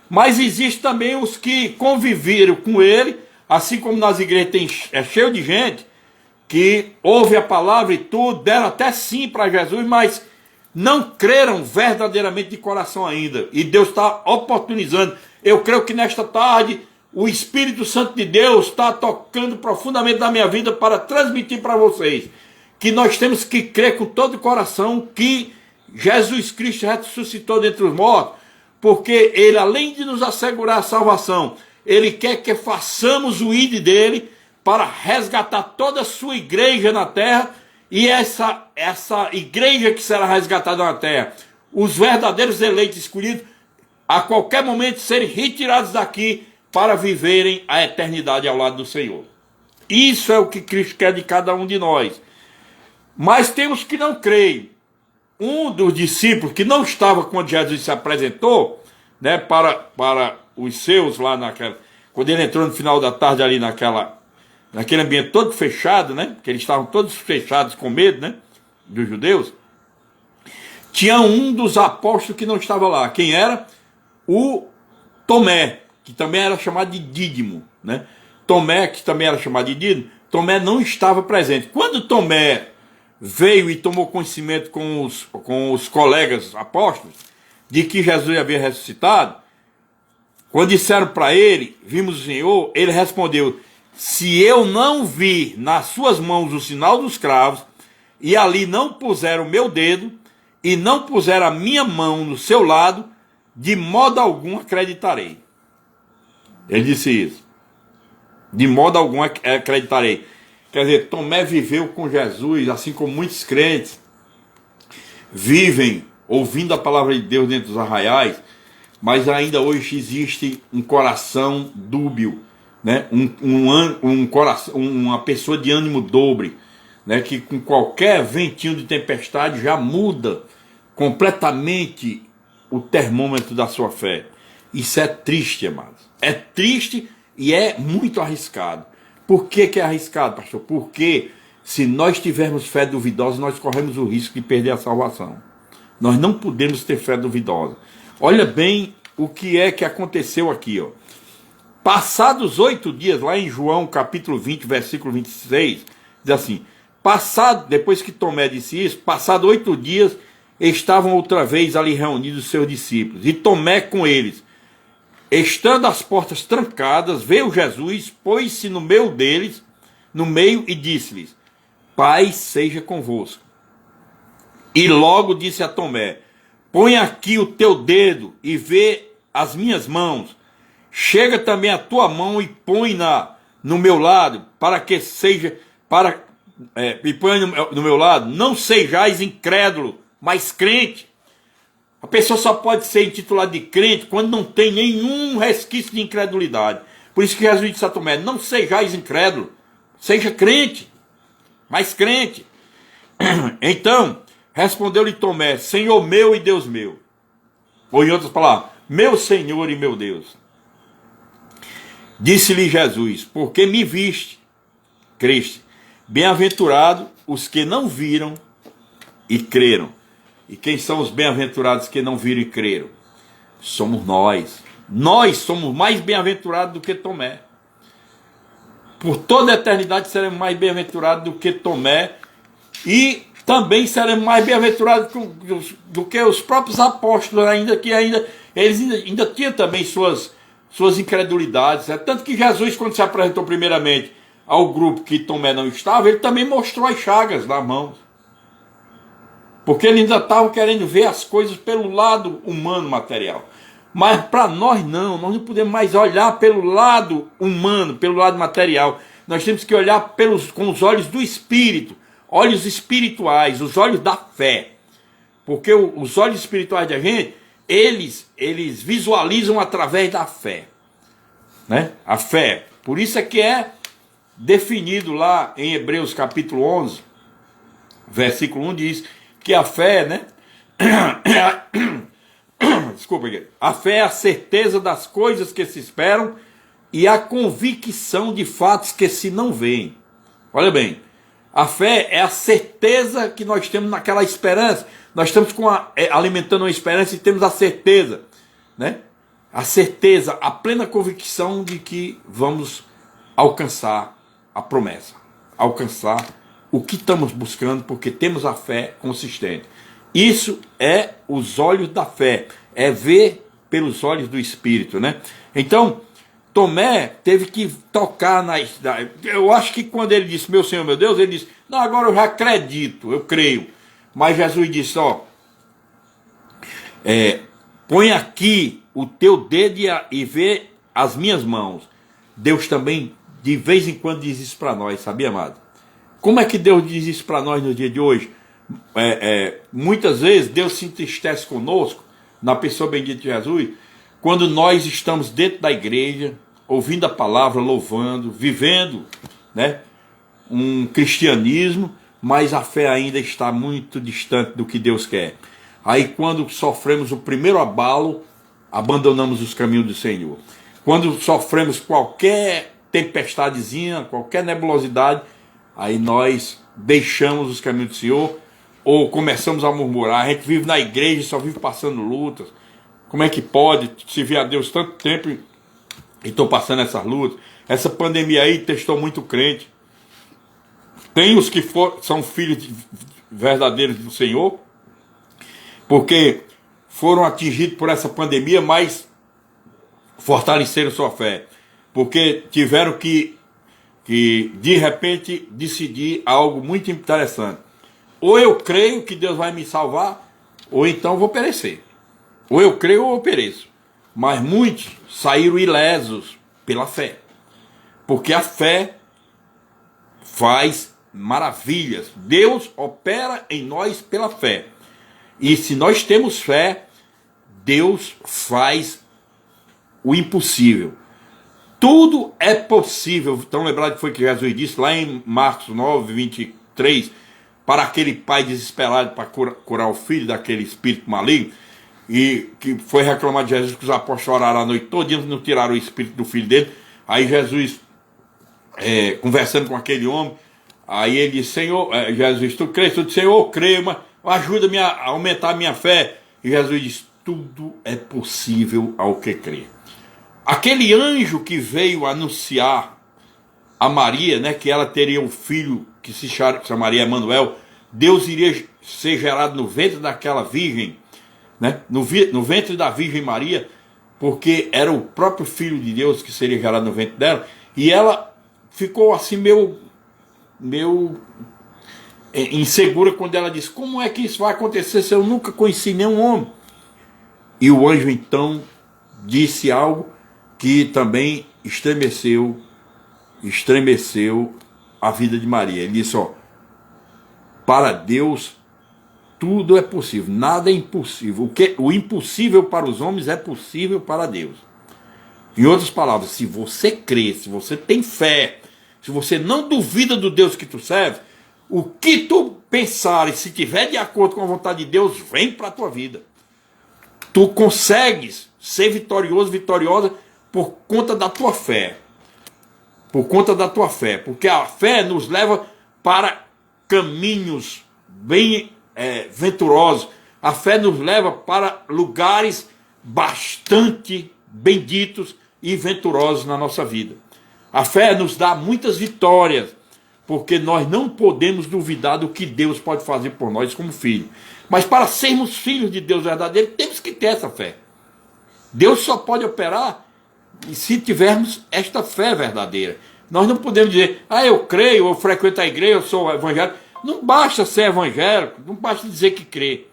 Mas existe também os que conviveram com Ele, assim como nas igrejas é cheio de gente que ouve a palavra e tudo, deram até sim para Jesus, mas não creram verdadeiramente de coração ainda. E Deus está oportunizando. Eu creio que nesta tarde o Espírito Santo de Deus está tocando profundamente na minha vida para transmitir para vocês que nós temos que crer com todo o coração que Jesus Cristo ressuscitou dentre os mortos, porque Ele, além de nos assegurar a salvação, Ele quer que façamos o ID dele para resgatar toda a sua igreja na terra. E essa igreja que será resgatada na terra, os verdadeiros eleitos escolhidos, a qualquer momento serem retirados daqui para viverem a eternidade ao lado do Senhor. Isso é o que Cristo quer de cada um de nós. Mas tem os que não creem. Um dos discípulos que não estava quando Jesus se apresentou, né, para os seus lá quando ele entrou no final da tarde ali naquele ambiente todo fechado, né? Porque eles estavam todos fechados com medo, né? Dos judeus. Tinha um dos apóstolos que não estava lá. Quem era? O Tomé, que também era chamado de Dídimo, né? Tomé, que também era chamado de Dídimo, Tomé não estava presente. Quando Tomé veio e tomou conhecimento com os colegas apóstolos de que Jesus havia ressuscitado, quando disseram para ele: vimos o Senhor, ele respondeu: se eu não vi nas suas mãos o sinal dos cravos, e ali não puser o meu dedo, e não puser a minha mão no seu lado, de modo algum acreditarei. Ele disse isso. de modo algum acreditarei. Quer dizer, Tomé viveu com Jesus, assim como muitos crentes vivem ouvindo a palavra de Deus dentro dos arraiais, mas ainda hoje existe um coração dúbio, né? um coração, uma pessoa de ânimo dobre, né? Que com qualquer ventinho de tempestade já muda completamente o termômetro da sua fé. Isso é triste, amados. É triste e é muito arriscado. Por que é arriscado, pastor? Porque se nós tivermos fé duvidosa, nós corremos o risco de perder a salvação. Nós não podemos ter fé duvidosa. Olha bem o que é que aconteceu aqui, ó. Passados 8 dias, lá em João capítulo 20, versículo 26, diz assim: depois que Tomé disse isso, passados 8 dias, estavam outra vez ali reunidos os seus discípulos, e Tomé com eles. Estando as portas trancadas, veio Jesus, pôs-se no meio deles, no meio, e disse-lhes: paz seja convosco. E logo disse a Tomé: põe aqui o teu dedo e vê as minhas mãos. Chega também a tua mão e põe-na no meu lado, para que seja, e põe no meu lado. Não sejais incrédulo, mas crente. A pessoa só pode ser intitulada de crente quando não tem nenhum resquício de incredulidade. Por isso que Jesus disse a Tomé: não sejais incrédulo, seja crente, mas crente. Então respondeu-lhe Tomé: Senhor meu e Deus meu. Ou em outras palavras, meu Senhor e meu Deus. Disse-lhe Jesus: porque me viste, creste. Bem-aventurado os que não viram e creram. E quem são os bem-aventurados que não viram e creram? Somos nós. Nós somos mais bem-aventurados do que Tomé. Por toda a eternidade seremos mais bem-aventurados do que Tomé. E também seremos mais bem-aventurados do que os próprios apóstolos, eles ainda tinham também suas incredulidades. Tanto que Jesus, quando se apresentou primeiramente ao grupo que Tomé não estava, ele também mostrou as chagas nas mãos. Porque eles ainda estavam querendo ver as coisas pelo lado humano, material. Mas para nós não podemos mais olhar pelo lado humano, pelo lado material. Nós temos que olhar com os olhos do Espírito, olhos espirituais, os olhos da fé. Porque os olhos espirituais da gente, eles visualizam através da fé. Né? A fé. Por isso é que é definido lá em Hebreus capítulo 11, versículo 1, diz que a fé, né? Desculpa, a fé é a certeza das coisas que se esperam e a convicção de fatos que se não veem. Olha bem, a fé é a certeza que nós temos naquela esperança. Nós estamos alimentando uma esperança e temos a certeza, né? A certeza, a plena convicção de que vamos alcançar a promessa, alcançar o que estamos buscando, porque temos a fé consistente. Isso é os olhos da fé, é ver pelos olhos do Espírito, né? Então, Tomé teve que tocar eu acho que quando ele disse, meu Senhor, meu Deus, ele disse, não, agora eu já acredito, eu creio. Mas Jesus disse, põe aqui o teu dedo e vê as minhas mãos. Deus também, de vez em quando, diz isso para nós, sabia, amado? Como é que Deus diz isso para nós no dia de hoje? Muitas vezes Deus se entristece conosco, na pessoa bendita de Jesus, quando nós estamos dentro da igreja, ouvindo a palavra, louvando, vivendo, né, um cristianismo, mas a fé ainda está muito distante do que Deus quer. Aí quando sofremos o primeiro abalo, abandonamos os caminhos do Senhor. Quando sofremos qualquer tempestadezinha, qualquer nebulosidade, aí nós deixamos os caminhos do Senhor, ou começamos a murmurar. A gente vive na igreja e só vive passando lutas. Como é que pode servir a Deus tanto tempo e estou passando essas lutas? Essa pandemia aí testou muito crente. Tem os que são filhos verdadeiros do Senhor, porque foram atingidos por essa pandemia, mas fortaleceram sua fé. Porque tiveram que de repente decidir algo muito interessante. Ou eu creio que Deus vai me salvar, ou então vou perecer. Ou eu creio ou eu pereço. Mas muitos saíram ilesos pela fé. Porque a fé faz maravilhas. Deus opera em nós pela fé. E se nós temos fé, Deus faz o impossível. Tudo é possível. Então lembrado que foi que Jesus disse lá em Marcos 9, 23, para aquele pai desesperado para curar o filho daquele espírito maligno, e que foi reclamar de Jesus que os apóstolos oraram a noite toda e não tiraram o espírito do filho dele. Aí Jesus, conversando com aquele homem, aí ele disse: Senhor, Jesus, tu crês? Tu disse: Senhor, eu creio, mas ajuda-me a aumentar a minha fé. E Jesus disse: tudo é possível ao que crê. Aquele anjo que veio anunciar a Maria, né, que ela teria um filho que se chamaria Emanuel, Deus iria ser gerado no ventre daquela virgem, né, no ventre da Virgem Maria, porque era o próprio Filho de Deus que seria gerado no ventre dela, e ela ficou assim meio insegura quando ela disse: como é que isso vai acontecer se eu nunca conheci nenhum homem? E o anjo então disse algo que também estremeceu a vida de Maria. Ele disse: ó, para Deus tudo é possível, nada é impossível. O impossível para os homens é possível para Deus. Em outras palavras, se você crê, se você tem fé, se você não duvida do Deus que tu serve, o que tu pensar, e se tiver de acordo com a vontade de Deus, vem para a tua vida. Tu consegues ser vitorioso, vitoriosa por conta da tua fé. Por conta da tua fé. Porque a fé nos leva para caminhos bem venturosos. A fé nos leva para lugares bastante benditos e venturosos na nossa vida. A fé nos dá muitas vitórias, porque nós não podemos duvidar do que Deus pode fazer por nós como filho. Mas para sermos filhos de Deus verdadeiro, temos que ter essa fé. Deus só pode operar se tivermos esta fé verdadeira. Nós não podemos dizer: eu creio, eu frequento a igreja, eu sou evangélico. Não basta ser evangélico, não basta dizer que crê.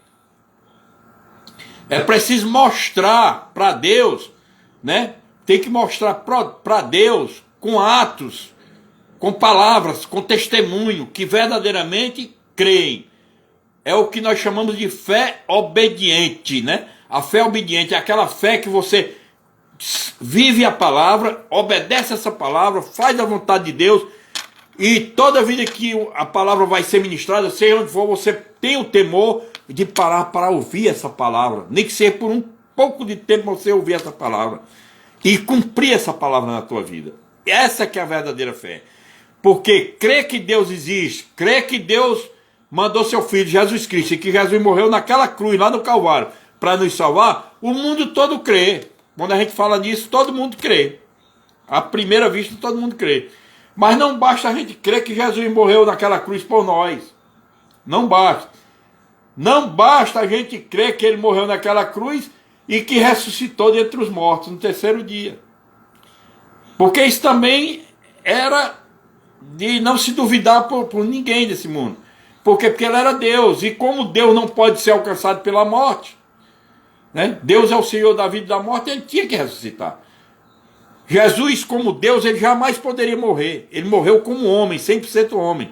É preciso mostrar para Deus, né? Tem que mostrar para Deus com atos, com palavras, com testemunho, que verdadeiramente creem. É o que nós chamamos de fé obediente, né? A fé obediente é aquela fé que você vive a palavra, obedece essa palavra, faz a vontade de Deus, e toda vida que a palavra vai ser ministrada, seja onde for, você tem o temor de parar para ouvir essa palavra, nem que seja por um pouco de tempo você ouvir essa palavra e cumprir essa palavra na tua vida. Essa que é a verdadeira fé. Porque crer que Deus existe, crer que Deus mandou seu Filho Jesus Cristo, e que Jesus morreu naquela cruz lá no Calvário para nos salvar, o mundo todo crê. Quando a gente fala nisso, todo mundo crê. À primeira vista, todo mundo crê. Mas não basta a gente crer que Jesus morreu naquela cruz por nós. Não basta. Não basta a gente crer que ele morreu naquela cruz e que ressuscitou dentre os mortos no terceiro dia. Porque isso também era de não se duvidar por ninguém desse mundo. Porque ele era Deus. E como Deus não pode ser alcançado pela morte, né? Deus é o Senhor da vida e da morte, ele tinha que ressuscitar. Jesus, como Deus, ele jamais poderia morrer. Ele morreu como homem, 100% homem.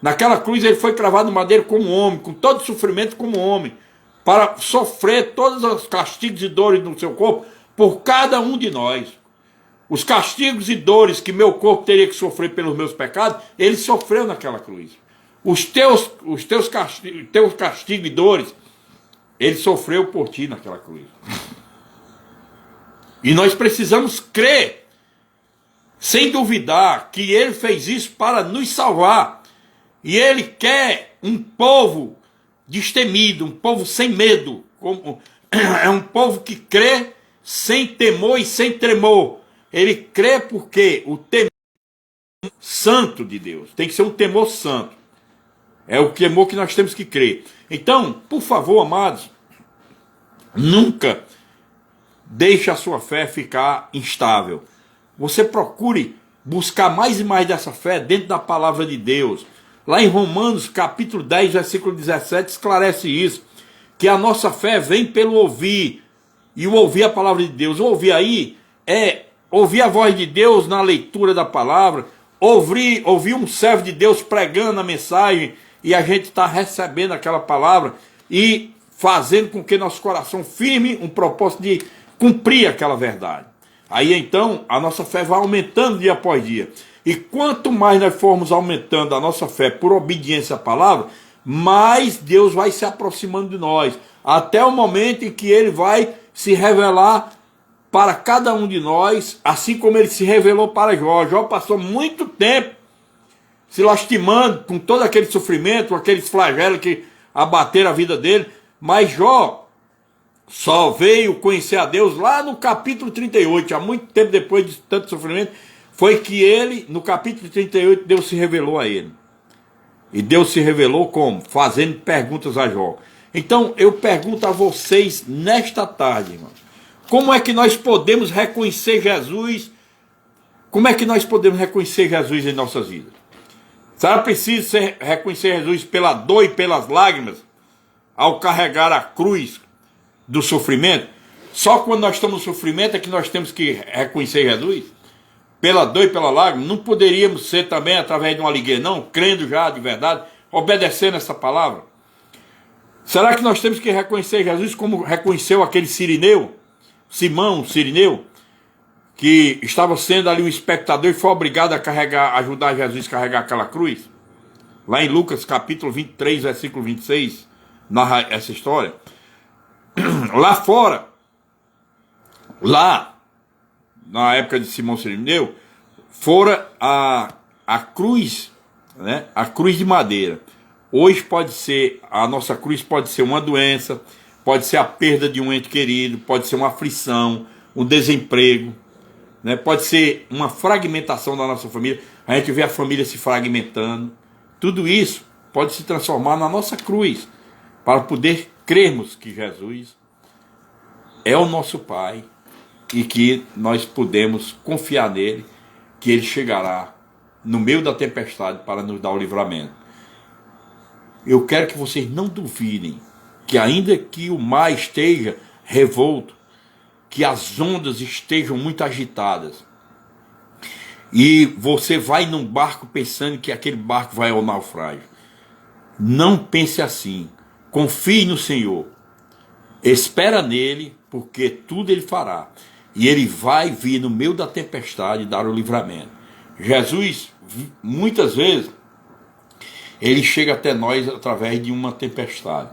Naquela cruz ele foi cravado no madeiro como homem, com todo sofrimento como homem, para sofrer todos os castigos e dores no seu corpo por cada um de nós. Os castigos e dores que meu corpo teria que sofrer pelos meus pecados, ele sofreu naquela cruz. Os teus castigos e dores, ele sofreu por ti naquela cruz. E nós precisamos crer, sem duvidar, que ele fez isso para nos salvar. E ele quer um povo destemido, um povo sem medo. É um povo que crê sem temor e sem tremor. Ele crê porque o temor santo de Deus tem que ser um temor santo. É o temor que nós temos que crer. Então, por favor, amados, nunca deixe a sua fé ficar instável. Você procure buscar mais e mais dessa fé dentro da palavra de Deus. Lá em Romanos, capítulo 10, versículo 17, esclarece isso. Que a nossa fé vem pelo ouvir. E o ouvir a palavra de Deus. O ouvir aí é ouvir a voz de Deus na leitura da palavra, ouvir um servo de Deus pregando a mensagem e a gente está recebendo aquela palavra e fazendo com que nosso coração firme um propósito de cumprir aquela verdade. Aí então a nossa fé vai aumentando dia após dia. E quanto mais nós formos aumentando a nossa fé por obediência à palavra, mais Deus vai se aproximando de nós, até o momento em que Ele vai se revelar para cada um de nós, assim como Ele se revelou para Jó. Jó passou muito tempo se lastimando com todo aquele sofrimento, com aqueles flagelos que abateram a vida dele, mas Jó só veio conhecer a Deus lá no capítulo 38, há muito tempo depois de tanto sofrimento, foi que ele, no capítulo 38, Deus se revelou a ele. E Deus se revelou como? Fazendo perguntas a Jó. Então, eu pergunto a vocês nesta tarde, irmão, como é que nós podemos reconhecer Jesus? Como é que nós podemos reconhecer Jesus em nossas vidas? Será preciso reconhecer Jesus pela dor e pelas lágrimas, ao carregar a cruz do sofrimento? Só quando nós estamos no sofrimento é que nós temos que reconhecer Jesus? Pela dor e pela lágrima? Não poderíamos ser também através de uma alegria, não? Crendo já de verdade, obedecendo essa palavra? Será que nós temos que reconhecer Jesus como reconheceu aquele sirineu, Simão, sirineu, que estava sendo ali um espectador e foi obrigado a ajudar Jesus a carregar aquela cruz? Lá em Lucas capítulo 23, versículo 26, narra essa história. Lá fora, lá na época de Simão sirineu, fora a cruz, né? A cruz de madeira. Hoje pode ser, a nossa cruz pode ser uma doença, pode ser a perda de um ente querido, pode ser uma aflição, um desemprego, né? Pode ser uma fragmentação da nossa família. A gente vê a família se fragmentando. Tudo isso pode se transformar na nossa cruz, para poder crermos que Jesus é o nosso Pai e que nós podemos confiar nele, que ele chegará no meio da tempestade para nos dar o livramento. Eu quero que vocês não duvidem que ainda que o mar esteja revolto, que as ondas estejam muito agitadas, e você vai num barco pensando que aquele barco vai ao naufrágio, não pense assim. Confie no Senhor, espera nele, porque tudo ele fará, e ele vai vir no meio da tempestade e dar o livramento. Jesus, muitas vezes, ele chega até nós através de uma tempestade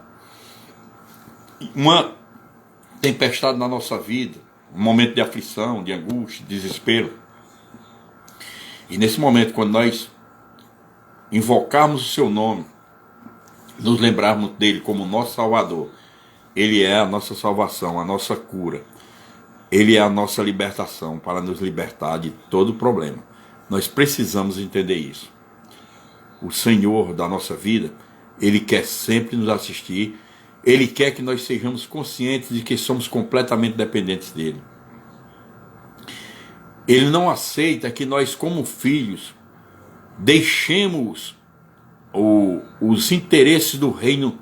na nossa vida, um momento de aflição, de angústia, de desespero. E nesse momento, quando nós invocarmos o seu nome, nos lembrarmos dele como nosso Salvador, ele é a nossa salvação, a nossa cura, ele é a nossa libertação, para nos libertar de todo problema. Nós precisamos entender isso. O Senhor da nossa vida, ele quer sempre nos assistir, ele quer que nós sejamos conscientes de que somos completamente dependentes dele. Ele não aceita que nós, como filhos, deixemos os interesses do reino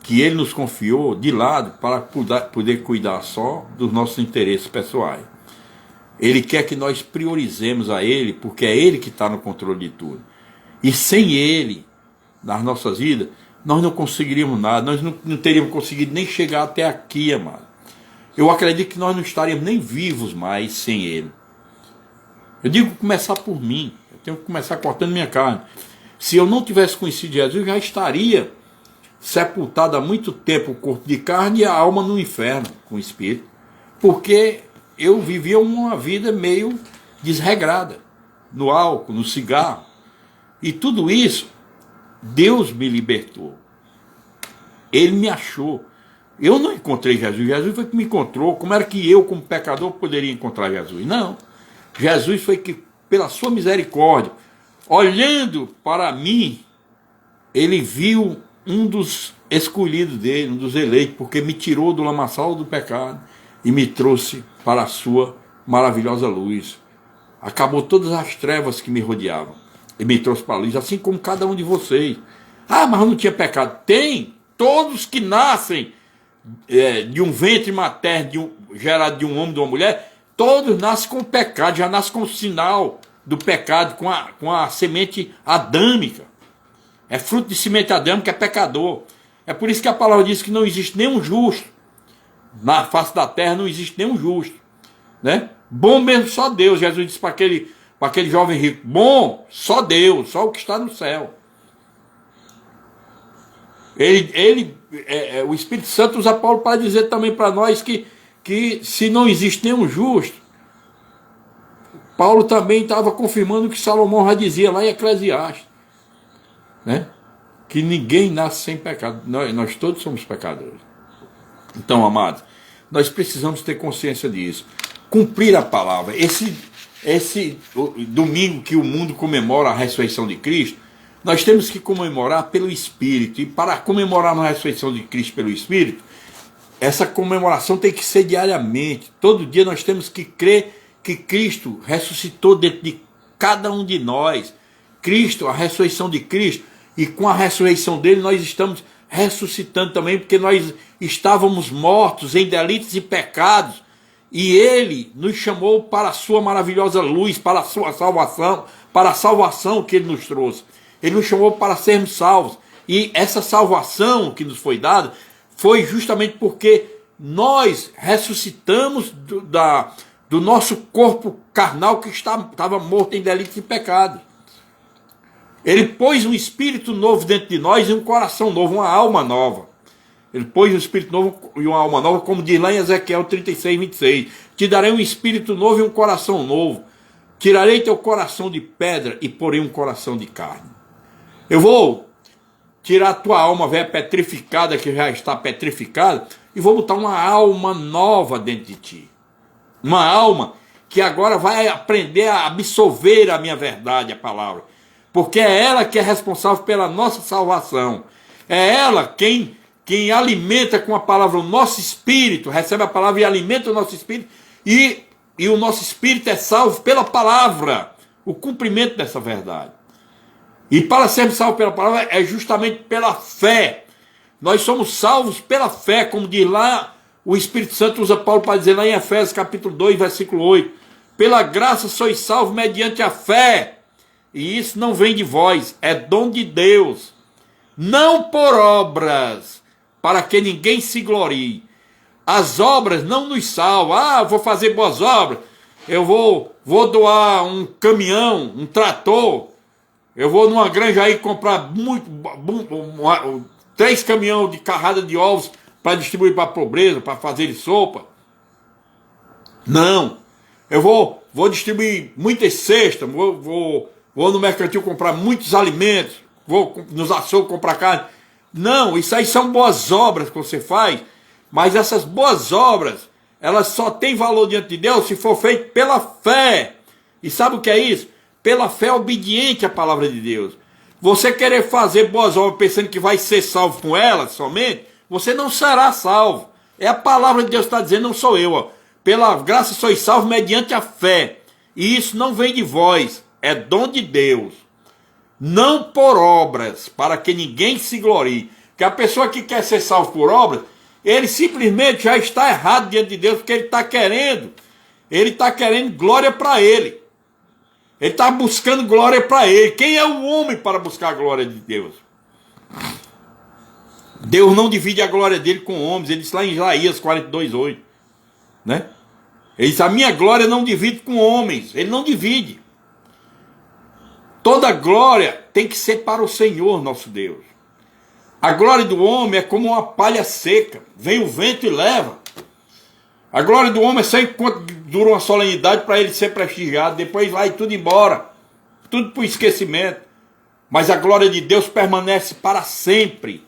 que ele nos confiou de lado para poder cuidar só dos nossos interesses pessoais. Ele quer que nós priorizemos a ele, porque é ele que está no controle de tudo. E sem ele, nas nossas vidas, nós não conseguiríamos nada, nós não teríamos conseguido nem chegar até aqui, amado. Eu acredito que nós não estaríamos nem vivos mais sem ele. Eu digo começar por mim, eu tenho que começar cortando minha carne. Se eu não tivesse conhecido Jesus, eu já estaria sepultado há muito tempo o corpo de carne e a alma no inferno com o espírito, porque eu vivia uma vida meio desregrada, no álcool, no cigarro, e tudo isso, Deus me libertou, ele me achou. Eu não encontrei Jesus, Jesus foi que me encontrou. Como era que eu, como pecador, poderia encontrar Jesus? Não, Jesus foi que, pela sua misericórdia, olhando para mim, ele viu um dos escolhidos dele, um dos eleitos, porque me tirou do lamaçal do pecado e me trouxe para a sua maravilhosa luz. Acabou todas as trevas que me rodeavam e me trouxe para a luz, assim como cada um de vocês. Ah, mas eu não tinha pecado. Tem! Todos que nascem de um ventre materno, gerado de um homem e de uma mulher, Todos nascem com o pecado, já nascem com o sinal do pecado, com a semente adâmica. É fruto de semente adâmica, é pecador. É por isso que a palavra diz que não existe nenhum justo. Na face da terra não existe nenhum justo. Né? Bom mesmo só Deus. Jesus disse para aquele jovem rico, bom só Deus, só o que está no céu. O Espírito Santo usa Paulo para dizer também para nós que se não existe nenhum justo, Paulo também estava confirmando o que Salomão já dizia lá em Eclesiastes, né? Que ninguém nasce sem pecado, nós todos somos pecadores. Então, amados, nós precisamos ter consciência disso, cumprir a palavra. Esse domingo que o mundo comemora a ressurreição de Cristo, nós temos que comemorar pelo Espírito, e para comemorar a ressurreição de Cristo pelo Espírito, essa comemoração tem que ser diariamente. Todo dia nós temos que crer que Cristo ressuscitou dentro de cada um de nós. Cristo, a ressurreição de Cristo, e com a ressurreição dele nós estamos ressuscitando também, porque nós estávamos mortos em delitos e pecados, e ele nos chamou para a sua maravilhosa luz, para a sua salvação, para a salvação que ele nos trouxe. Ele nos chamou para sermos salvos, e essa salvação que nos foi dada foi justamente porque nós ressuscitamos do nosso corpo carnal que estava morto em delitos e pecados. Ele pôs um espírito novo dentro de nós e um coração novo, uma alma nova. Ele pôs um espírito novo e uma alma nova, como diz lá em Ezequiel 36, 26. Te darei um espírito novo e um coração novo. Tirarei teu coração de pedra e porei um coração de carne. Eu vou tirar a tua alma velha petrificada, que já está petrificada, e vou botar uma alma nova dentro de ti. Uma alma que agora vai aprender a absorver a minha verdade, a palavra. Porque é ela que é responsável pela nossa salvação. É ela quem alimenta com a palavra o nosso espírito, recebe a palavra e alimenta o nosso espírito, e o nosso espírito é salvo pela palavra, o cumprimento dessa verdade. E para sermos salvos pela palavra é justamente pela fé. Nós somos salvos pela fé, como diz lá, o Espírito Santo usa Paulo para dizer lá em Efésios capítulo 2, versículo 8. Pela graça sois salvos mediante a fé. E isso não vem de vós, é dom de Deus. Não por obras, para que ninguém se glorie. As obras não nos salvam. Vou fazer boas obras. Eu vou doar um caminhão, um trator. Eu vou numa granja aí comprar 3 caminhões de carrada de ovos para distribuir para a pobreza, para fazer sopa. Não. Eu vou distribuir muitas cestas, vou no mercantil comprar muitos alimentos, vou nos açougues comprar carne. Não, isso aí são boas obras que você faz, mas essas boas obras, elas só têm valor diante de Deus se for feito pela fé. E sabe o que é isso? Pela fé obediente à palavra de Deus. Você querer fazer boas obras pensando que vai ser salvo com elas somente, você não será salvo. É a palavra de Deus que está dizendo, não sou eu. Pela graça sois salvos mediante a fé. E isso não vem de vós, é dom de Deus. Não por obras, para que ninguém se glorie. Porque a pessoa que quer ser salvo por obras, ele simplesmente já está errado diante de Deus, porque ele está querendo glória para ele. Ele está buscando glória para ele. Quem é o homem para buscar a glória de Deus? Deus não divide a glória dele com homens. Ele disse lá em Isaías 42, 8. Né? Ele diz, a minha glória não divide com homens. Ele não divide. Toda glória tem que ser para o Senhor nosso Deus. A glória do homem é como uma palha seca. Vem o vento e leva. A glória do homem é só enquanto dura uma solenidade para ele ser prestigiado. Depois vai tudo embora. Tudo para o esquecimento. Mas a glória de Deus permanece para sempre.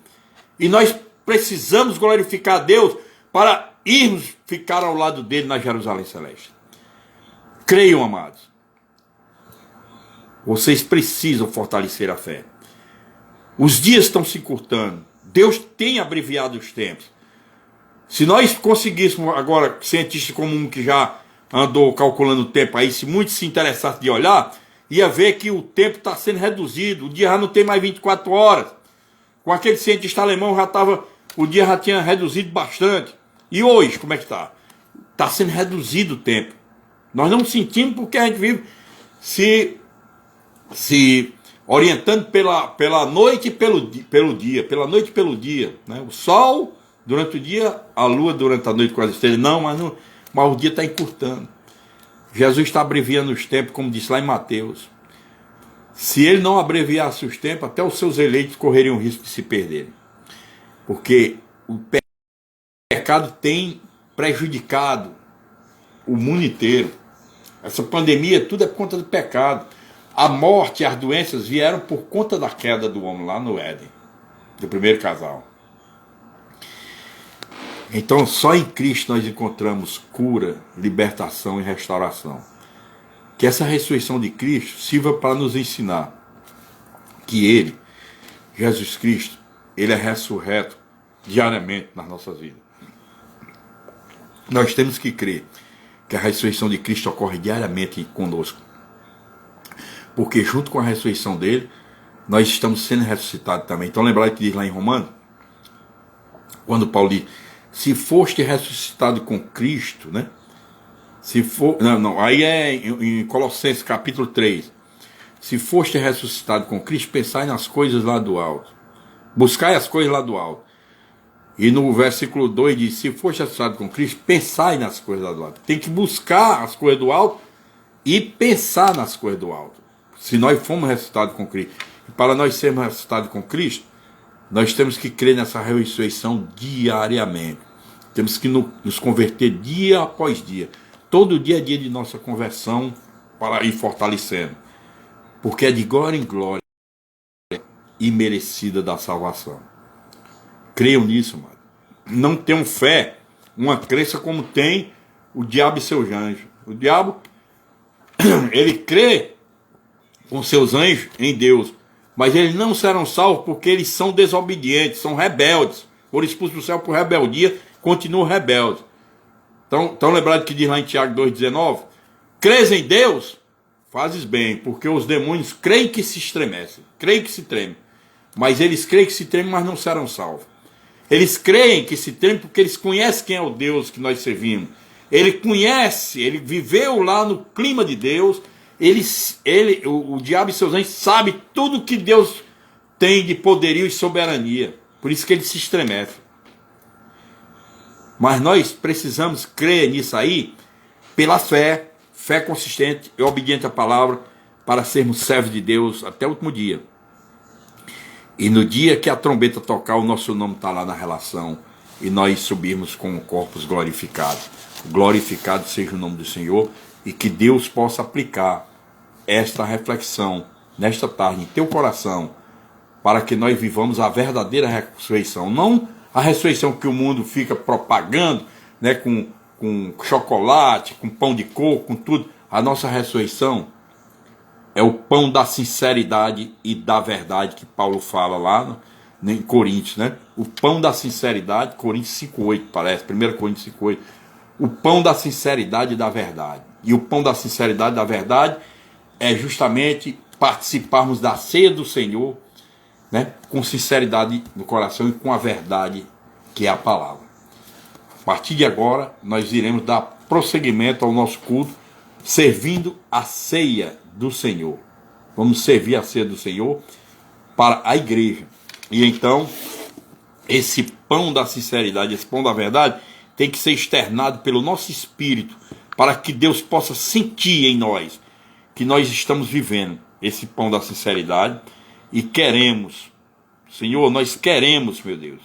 E nós precisamos glorificar a Deus para irmos ficar ao lado dele na Jerusalém Celeste. Creiam, amados. Vocês precisam fortalecer a fé. Os dias estão se encurtando. Deus tem abreviado os tempos. Se nós conseguíssemos agora, cientista comum que já andou calculando o tempo aí, se muitos se interessassem de olhar, ia ver que o tempo está sendo reduzido. O dia já não tem mais 24 horas. Com aquele cientista alemão o dia já tinha reduzido bastante. E hoje, como é que está? Está sendo reduzido o tempo. Nós não sentimos porque a gente vive se orientando pela noite e pelo dia, pela noite e pelo dia, né? O sol durante o dia, a lua durante a noite com as estrelas, mas o dia está encurtando. Jesus está abreviando os tempos, como disse lá em Mateus. Se ele não abreviasse os tempos, até os seus eleitos correriam o risco de se perderem. Porque o pecado tem prejudicado o mundo inteiro. Essa pandemia, tudo é por conta do pecado. A morte e as doenças vieram por conta da queda do homem lá no Éden, do primeiro casal. Então, só em Cristo nós encontramos cura, libertação e restauração. Que essa ressurreição de Cristo sirva para nos ensinar que Ele, Jesus Cristo, Ele é ressurreto diariamente nas nossas vidas. Nós temos que crer que a ressurreição de Cristo ocorre diariamente conosco. Porque junto com a ressurreição dele, nós estamos sendo ressuscitados também. Então lembrar que diz lá em Romanos, quando Paulo diz, se foste ressuscitado com Cristo, né? Se for, aí é em Colossenses capítulo 3. Se foste ressuscitado com Cristo, pensai nas coisas lá do alto. Buscai as coisas lá do alto. E no versículo 2 diz, se foste ressuscitado com Cristo, pensai nas coisas lá do alto. Tem que buscar as coisas do alto e pensar nas coisas do alto. Se nós fomos ressuscitados com Cristo. E para nós sermos ressuscitados com Cristo, nós temos que crer nessa ressurreição diariamente. Temos que nos converter dia após dia. Todo dia é dia de nossa conversão para ir fortalecendo. Porque é de glória em glória e merecida da salvação. Creiam nisso, mano. Não tenham fé, uma crença como tem o diabo e seus anjos. O diabo, ele crê com seus anjos em Deus, mas eles não serão salvos porque eles são desobedientes, são rebeldes. Foram expulsos do céu por rebeldia, continuam rebeldes. Então lembrado que diz lá em Tiago 2,19, crês em Deus, fazes bem, porque os demônios creem que se estremecem, creem que se tremem, mas eles creem que se tremem, mas não serão salvos. Eles creem que se tremem porque eles conhecem quem é o Deus que nós servimos. Ele conhece, ele viveu lá no clima de Deus, o diabo e seus anjos sabem tudo que Deus tem de poderio e soberania, por isso que ele se estremece. Mas nós precisamos crer nisso aí, pela fé consistente e obediente à palavra, para sermos servos de Deus até o último dia. E no dia que a trombeta tocar, o nosso nome está lá na relação, e nós subirmos com corpos glorificados. Glorificado seja o nome do Senhor, e que Deus possa aplicar esta reflexão nesta tarde em teu coração, para que nós vivamos a verdadeira ressurreição, não a ressurreição que o mundo fica propagando, né, com chocolate, com pão de coco, com tudo. A nossa ressurreição é o pão da sinceridade e da verdade que Paulo fala lá em Coríntios, né? O pão da sinceridade, Coríntios 5,8 parece, 1 Coríntios 5,8. O pão da sinceridade e da verdade. E o pão da sinceridade e da verdade é justamente participarmos da ceia do Senhor, né, com sinceridade no coração e com a verdade que é a palavra. A partir de agora, nós iremos dar prosseguimento ao nosso culto, servindo a ceia do Senhor. Vamos servir a ceia do Senhor para a igreja. E então, esse pão da sinceridade, esse pão da verdade, tem que ser externado pelo nosso espírito, para que Deus possa sentir em nós que nós estamos vivendo esse pão da sinceridade e queremos, Senhor, nós queremos, meu Deus,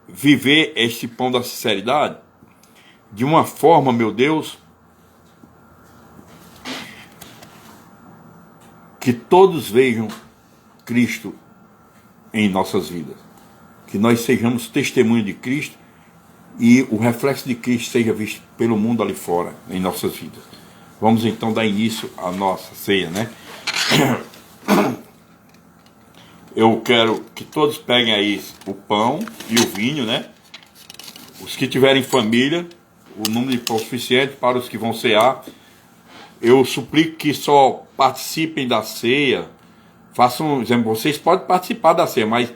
viver este pão da sinceridade de uma forma, meu Deus, que todos vejam Cristo em nossas vidas, que nós sejamos testemunho de Cristo e o reflexo de Cristo seja visto pelo mundo ali fora, em nossas vidas. Vamos então dar início à nossa ceia, né? Eu quero que todos peguem aí o pão e o vinho, né? Os que tiverem família, o número de pão suficiente para os que vão cear. Eu suplico que só participem da ceia. Façam, exemplo, vocês podem participar da ceia, mas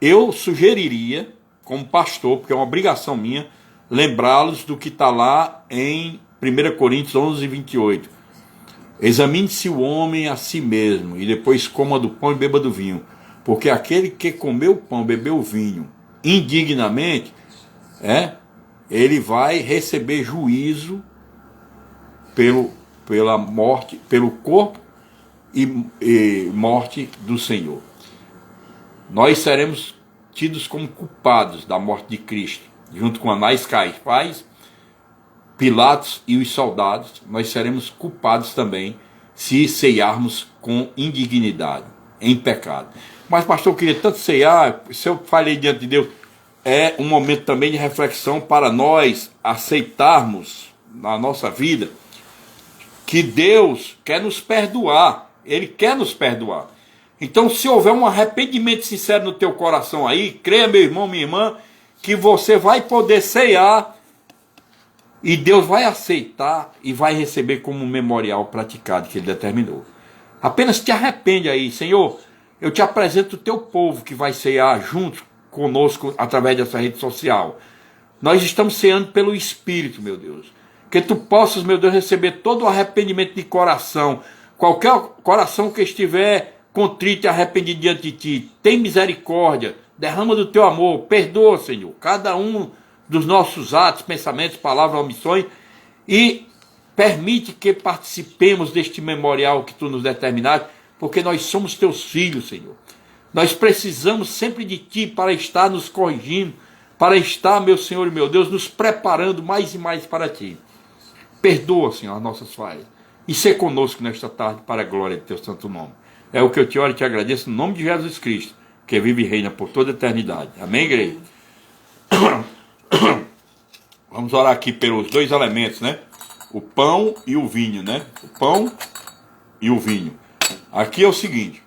eu sugeriria, como pastor, porque é uma obrigação minha, lembrá-los do que está lá em 1 Coríntios 11:28. Examine-se o homem a si mesmo, e depois coma do pão e beba do vinho. Porque aquele que comeu o pão, bebeu o vinho indignamente, ele vai receber juízo pela morte, pelo corpo e morte do Senhor. Nós seremos tidos como culpados da morte de Cristo, junto com Anás, Caifás, Pilatos e os soldados. Nós seremos culpados também se ceiarmos com indignidade, em pecado. Mas, pastor, eu queria tanto ceiar. Se eu falei diante de Deus, é um momento também de reflexão para nós aceitarmos na nossa vida que Deus quer nos perdoar. Ele quer nos perdoar. Então, se houver um arrependimento sincero no teu coração aí, creia, meu irmão, minha irmã, que você vai poder ceiar e Deus vai aceitar e vai receber como um memorial praticado que Ele determinou. Apenas te arrepende aí, Senhor. Eu te apresento o teu povo que vai cear junto conosco através dessa rede social. Nós estamos ceando pelo Espírito, meu Deus. Que tu possas, meu Deus, receber todo o arrependimento de coração. Qualquer coração que estiver contrito e arrependido diante de ti, tem misericórdia, derrama do teu amor, perdoa, Senhor, cada um dos nossos atos, pensamentos, palavras, omissões, e permite que participemos deste memorial que tu nos determinaste, porque nós somos teus filhos, Senhor. Nós precisamos sempre de ti para estar nos corrigindo, para estar, meu Senhor e meu Deus, nos preparando mais e mais para ti. Perdoa, Senhor, as nossas falhas, e ser conosco nesta tarde para a glória de teu santo nome. É o que eu te oro e te agradeço no nome de Jesus Cristo, que vive e reina por toda a eternidade. Amém, igreja? Vamos orar aqui pelos dois elementos, né? O pão e o vinho, né? O pão e o vinho. Aqui é o seguinte: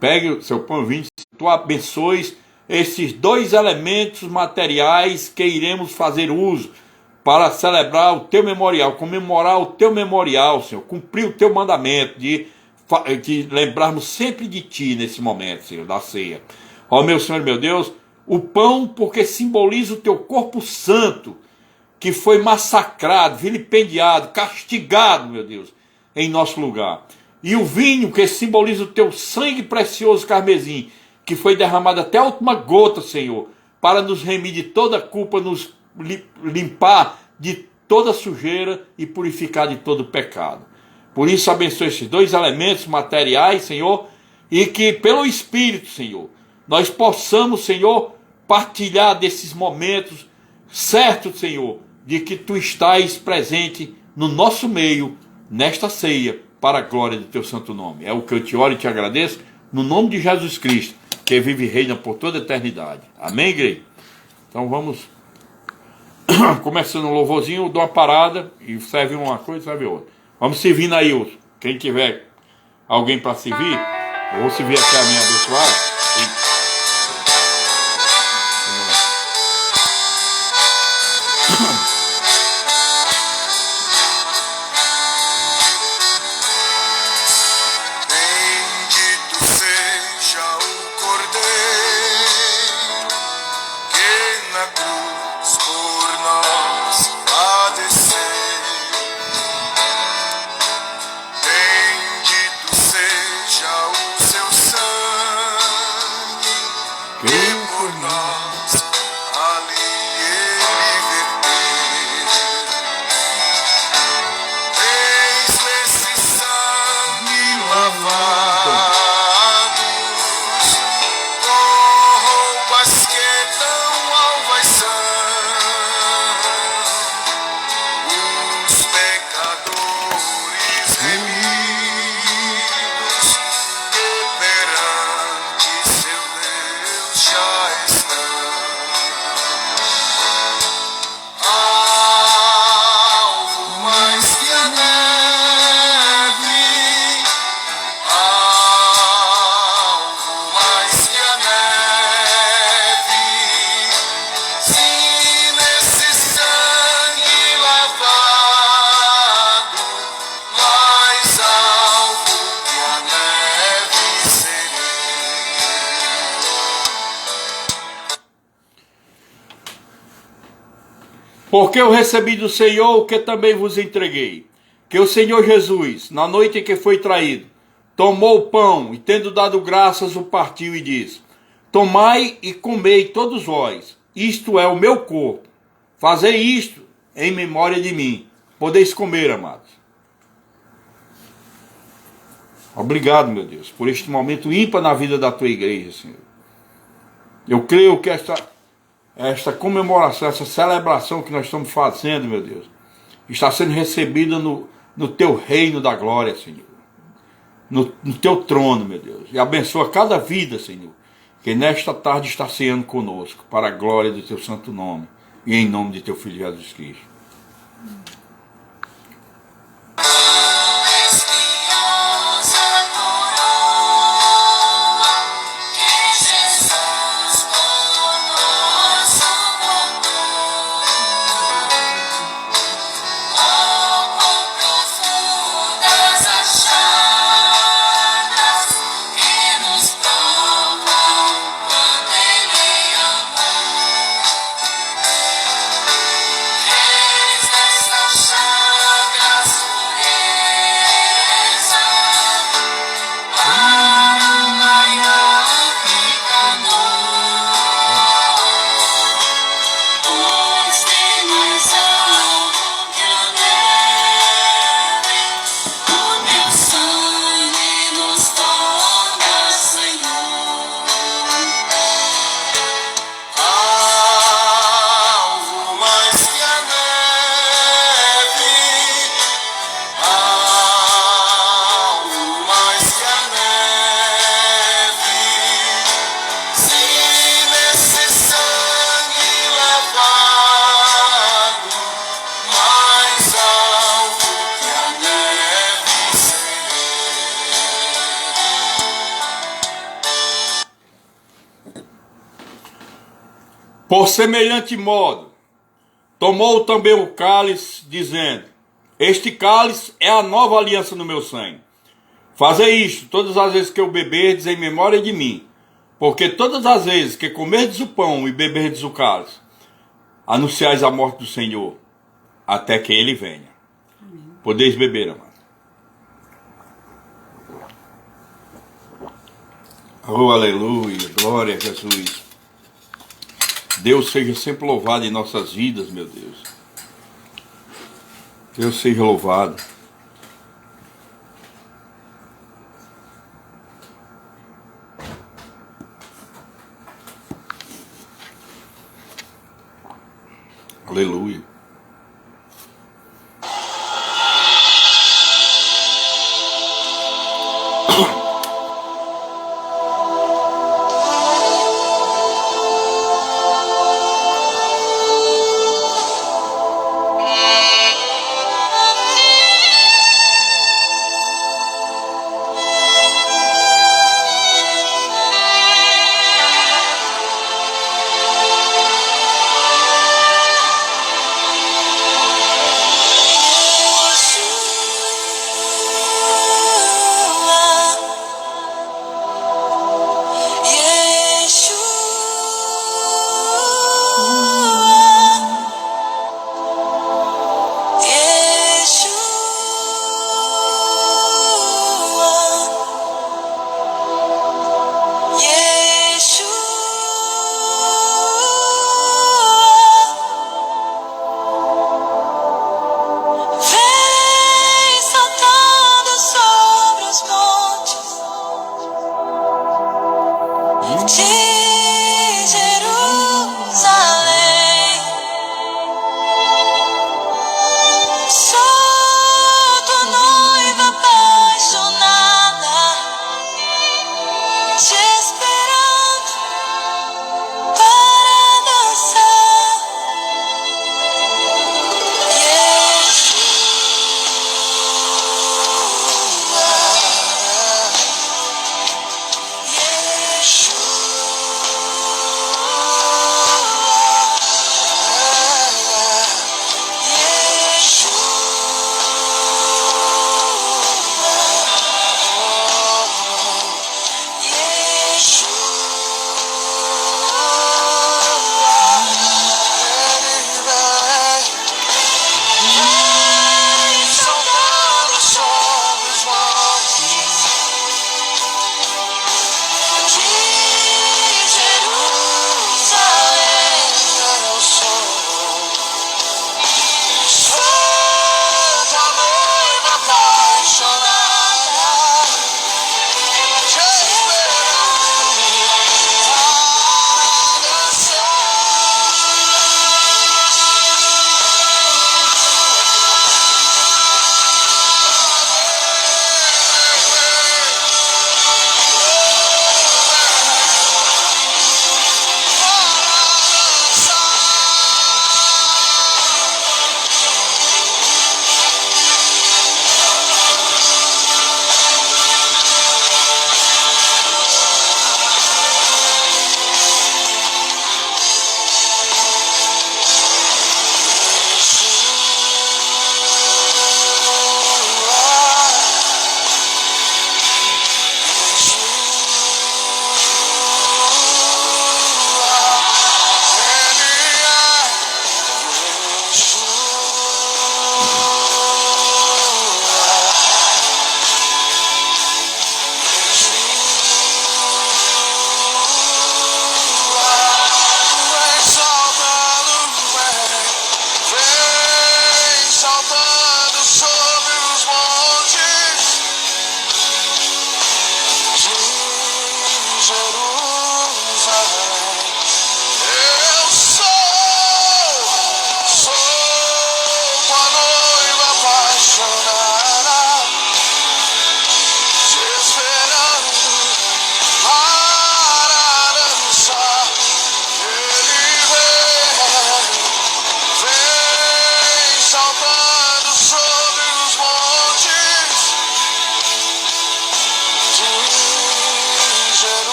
pegue o seu pão e o vinho, tu abençoes esses dois elementos materiais que iremos fazer uso para celebrar o teu memorial, comemorar o teu memorial, Senhor, cumprir o teu mandamento de lembrarmos sempre de ti nesse momento, Senhor, da ceia. Ó meu Senhor, meu Deus, o pão porque simboliza o teu corpo santo, que foi massacrado, vilipendiado, castigado, meu Deus, em nosso lugar. E o vinho que simboliza o teu sangue precioso carmesim, que foi derramado até a última gota, Senhor, para nos remir de toda culpa, nos limpar de toda sujeira e purificar de todo pecado. Por isso, abençoe esses dois elementos materiais, Senhor, e que pelo Espírito, Senhor, nós possamos, Senhor, partilhar desses momentos, certo, Senhor, de que Tu estás presente no nosso meio, nesta ceia, para a glória do Teu santo nome. É o que eu te oro e te agradeço, no nome de Jesus Cristo, que vive e reina por toda a eternidade. Amém, igreja? Então vamos, começando um louvorzinho, dou uma parada, e serve uma coisa, serve outra. Vamos servindo aí, quem tiver alguém para servir, eu vou servir aqui a minha abençoada. Bendito seja o Cordeiro que na cruz por nós padeceu. Bendito seja o seu sangue que por nós ali ele verteu. Porque eu recebi do Senhor o que também vos entreguei, que o Senhor Jesus, na noite em que foi traído, tomou o pão e, tendo dado graças, o partiu e disse: tomai e comei todos vós, isto é o meu corpo. Fazei isto em memória de mim. Podeis comer, amados. Obrigado, meu Deus, por este momento ímpar na vida da tua igreja, Senhor. Eu creio que esta comemoração, essa celebração que nós estamos fazendo, meu Deus, está sendo recebida no teu reino da glória, Senhor. No teu trono, meu Deus. E abençoa cada vida, Senhor, que nesta tarde está ceando conosco, para a glória do teu santo nome e em nome de teu Filho Jesus Cristo. Por semelhante modo, tomou também o cálice, dizendo: este cálice é a nova aliança no meu sangue. Fazei isto todas as vezes que eu beberdes em memória de mim, porque todas as vezes que comerdes o pão e beberdes o cálice, anunciais a morte do Senhor, até que ele venha. Amém. Podeis beber, amado. Oh, aleluia, glória a Jesus. Deus seja sempre louvado em nossas vidas, meu Deus. Deus seja louvado. Aleluia.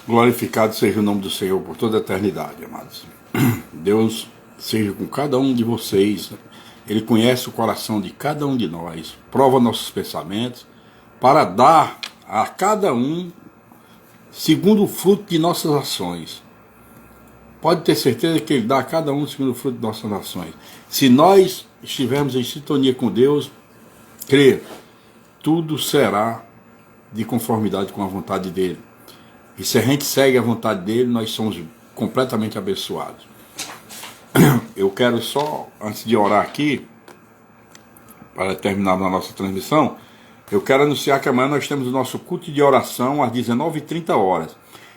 Glorificado seja o nome do Senhor por toda a eternidade, amados. Deus seja com cada um de vocês. Ele conhece o coração de cada um de nós, prova nossos pensamentos, para dar a cada um segundo o fruto de nossas ações. Pode ter certeza que Ele dá a cada um segundo o fruto de nossas ações. Se nós estivermos em sintonia com Deus, creia, tudo será de conformidade com a vontade dEle. E se a gente segue a vontade dEle, nós somos completamente abençoados. Eu quero só, antes de orar aqui, para terminar a nossa transmissão, eu quero anunciar que amanhã nós temos o nosso culto de oração às 19h30.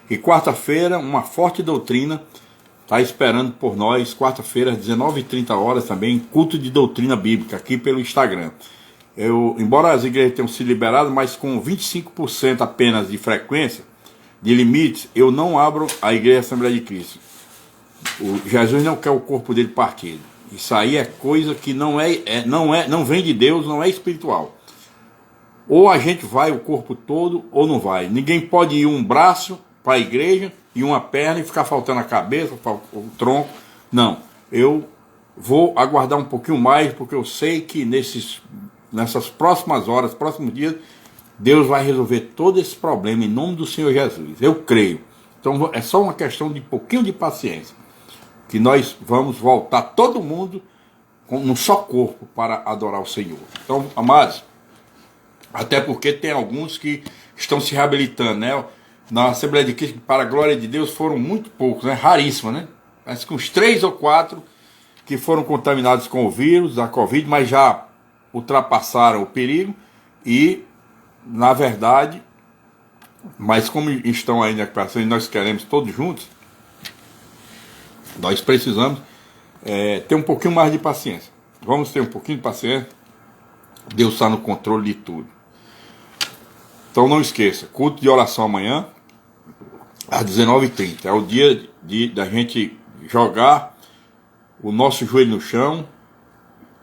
E quarta-feira, uma forte doutrina está esperando por nós, quarta-feira às 19h30 também, culto de doutrina bíblica, aqui pelo Instagram. Embora as igrejas tenham sido liberadas, mas com 25% apenas de frequência, de limites, eu não abro a Igreja Assembleia de Cristo. Jesus não quer o corpo dele partido. Isso aí é coisa que não vem de Deus, não é espiritual. Ou a gente vai o corpo todo ou não vai. Ninguém pode ir um braço para a igreja e uma perna e ficar faltando a cabeça, o tronco. Não, eu vou aguardar um pouquinho mais, porque eu sei que nessas próximas horas, próximos dias, Deus vai resolver todo esse problema em nome do Senhor Jesus. Eu creio. Então é só uma questão de pouquinho de paciência, que nós vamos voltar todo mundo num só corpo para adorar o Senhor. Então, amados, até porque tem alguns que estão se reabilitando, né? Na Assembleia de Cristo, para a glória de Deus, foram muito poucos, né? Raríssimos, né? Parece que uns 3 ou 4 que foram contaminados com o vírus da Covid, mas já ultrapassaram o perigo e, na verdade, mas como estão aí na recuperação e nós queremos todos juntos, nós precisamos ter um pouquinho mais de paciência. Vamos ter um pouquinho de paciência. Deus está no controle de tudo. Então não esqueça, culto de oração amanhã, às 19h30. É o dia da gente jogar o nosso joelho no chão,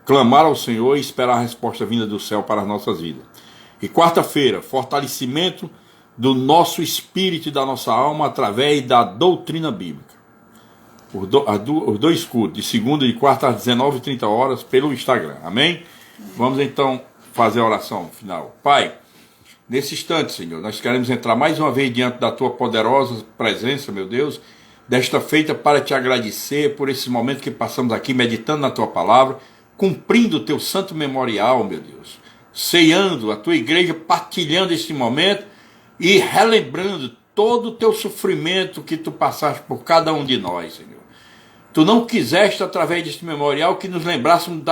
clamar ao Senhor e esperar a resposta vinda do céu para as nossas vidas. E quarta-feira, fortalecimento do nosso espírito e da nossa alma através da doutrina bíblica. Os dois cultos, de segunda e quarta às 19h30 pelo Instagram. Amém? Vamos então fazer a oração final. Pai, nesse instante, Senhor, nós queremos entrar mais uma vez diante da Tua poderosa presença, meu Deus, desta feita para Te agradecer por esse momento que passamos aqui meditando na Tua palavra, cumprindo o Teu santo memorial, meu Deus, ceando a Tua igreja, partilhando esse momento e relembrando todo o Teu sofrimento que Tu passaste por cada um de nós, Senhor. Tu não quiseste, através deste memorial, que nos lembrássemos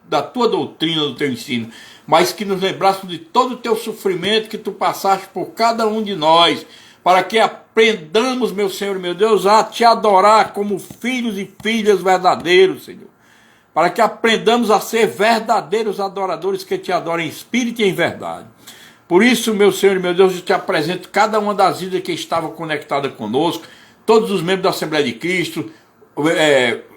da Tua doutrina, do Teu ensino, mas que nos lembrássemos de todo o Teu sofrimento que Tu passaste por cada um de nós, para que aprendamos, meu Senhor, meu Deus, a Te adorar como filhos e filhas verdadeiros, Senhor. Para que aprendamos a ser verdadeiros adoradores que Te adoram em espírito e em verdade. Por isso, meu Senhor e meu Deus, eu Te apresento cada uma das vidas que estava conectada conosco, todos os membros da Assembleia de Cristo,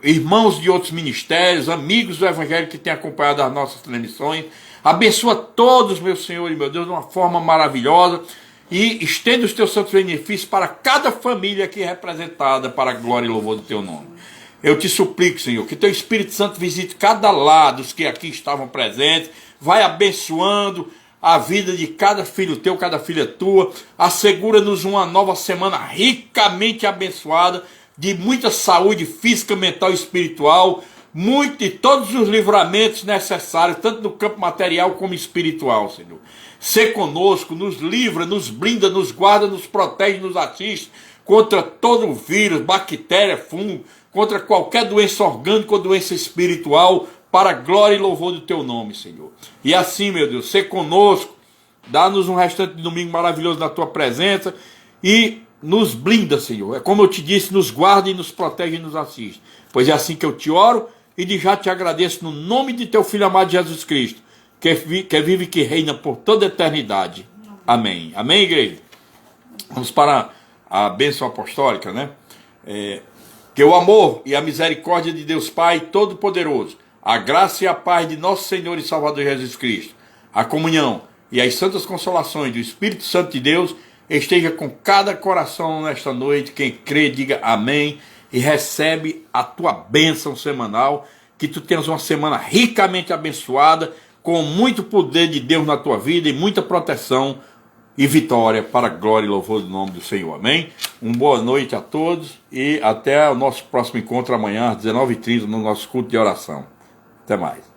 irmãos de outros ministérios, amigos do Evangelho que têm acompanhado as nossas transmissões. Abençoa todos, meu Senhor e meu Deus, de uma forma maravilhosa e estende os Teus santos benefícios para cada família aqui representada para a glória e louvor do Teu nome. Eu Te suplico, Senhor, que Teu Espírito Santo visite cada lado dos que aqui estavam presentes, vai abençoando a vida de cada filho Teu, cada filha Tua, assegura-nos uma nova semana ricamente abençoada, de muita saúde física, mental e espiritual, e todos os livramentos necessários, tanto no campo material como espiritual, Senhor. Sê conosco, nos livra, nos blinda, nos guarda, nos protege, nos assiste contra todo vírus, bactéria, fungo, contra qualquer doença orgânica ou doença espiritual, para a glória e louvor do Teu nome, Senhor. E assim, meu Deus, sê conosco, dá-nos um restante de domingo maravilhoso na Tua presença e nos blinda, Senhor. É como eu Te disse, nos guarda e nos protege e nos assiste. Pois é assim que eu Te oro e já Te agradeço no nome de Teu Filho amado Jesus Cristo, que vive e que reina por toda a eternidade. Amém. Amém, igreja? Vamos para a bênção apostólica, né? Que o amor e a misericórdia de Deus Pai Todo-Poderoso, a graça e a paz de nosso Senhor e Salvador Jesus Cristo, a comunhão e as santas consolações do Espírito Santo de Deus esteja com cada coração nesta noite. Quem crê, diga amém e recebe a tua bênção semanal. Que tu tenhas uma semana ricamente abençoada, com muito poder de Deus na tua vida e muita proteção e vitória para a glória e louvor do nome do Senhor. Amém? Uma boa noite a todos e até o nosso próximo encontro amanhã às 19h30 no nosso culto de oração. Até mais.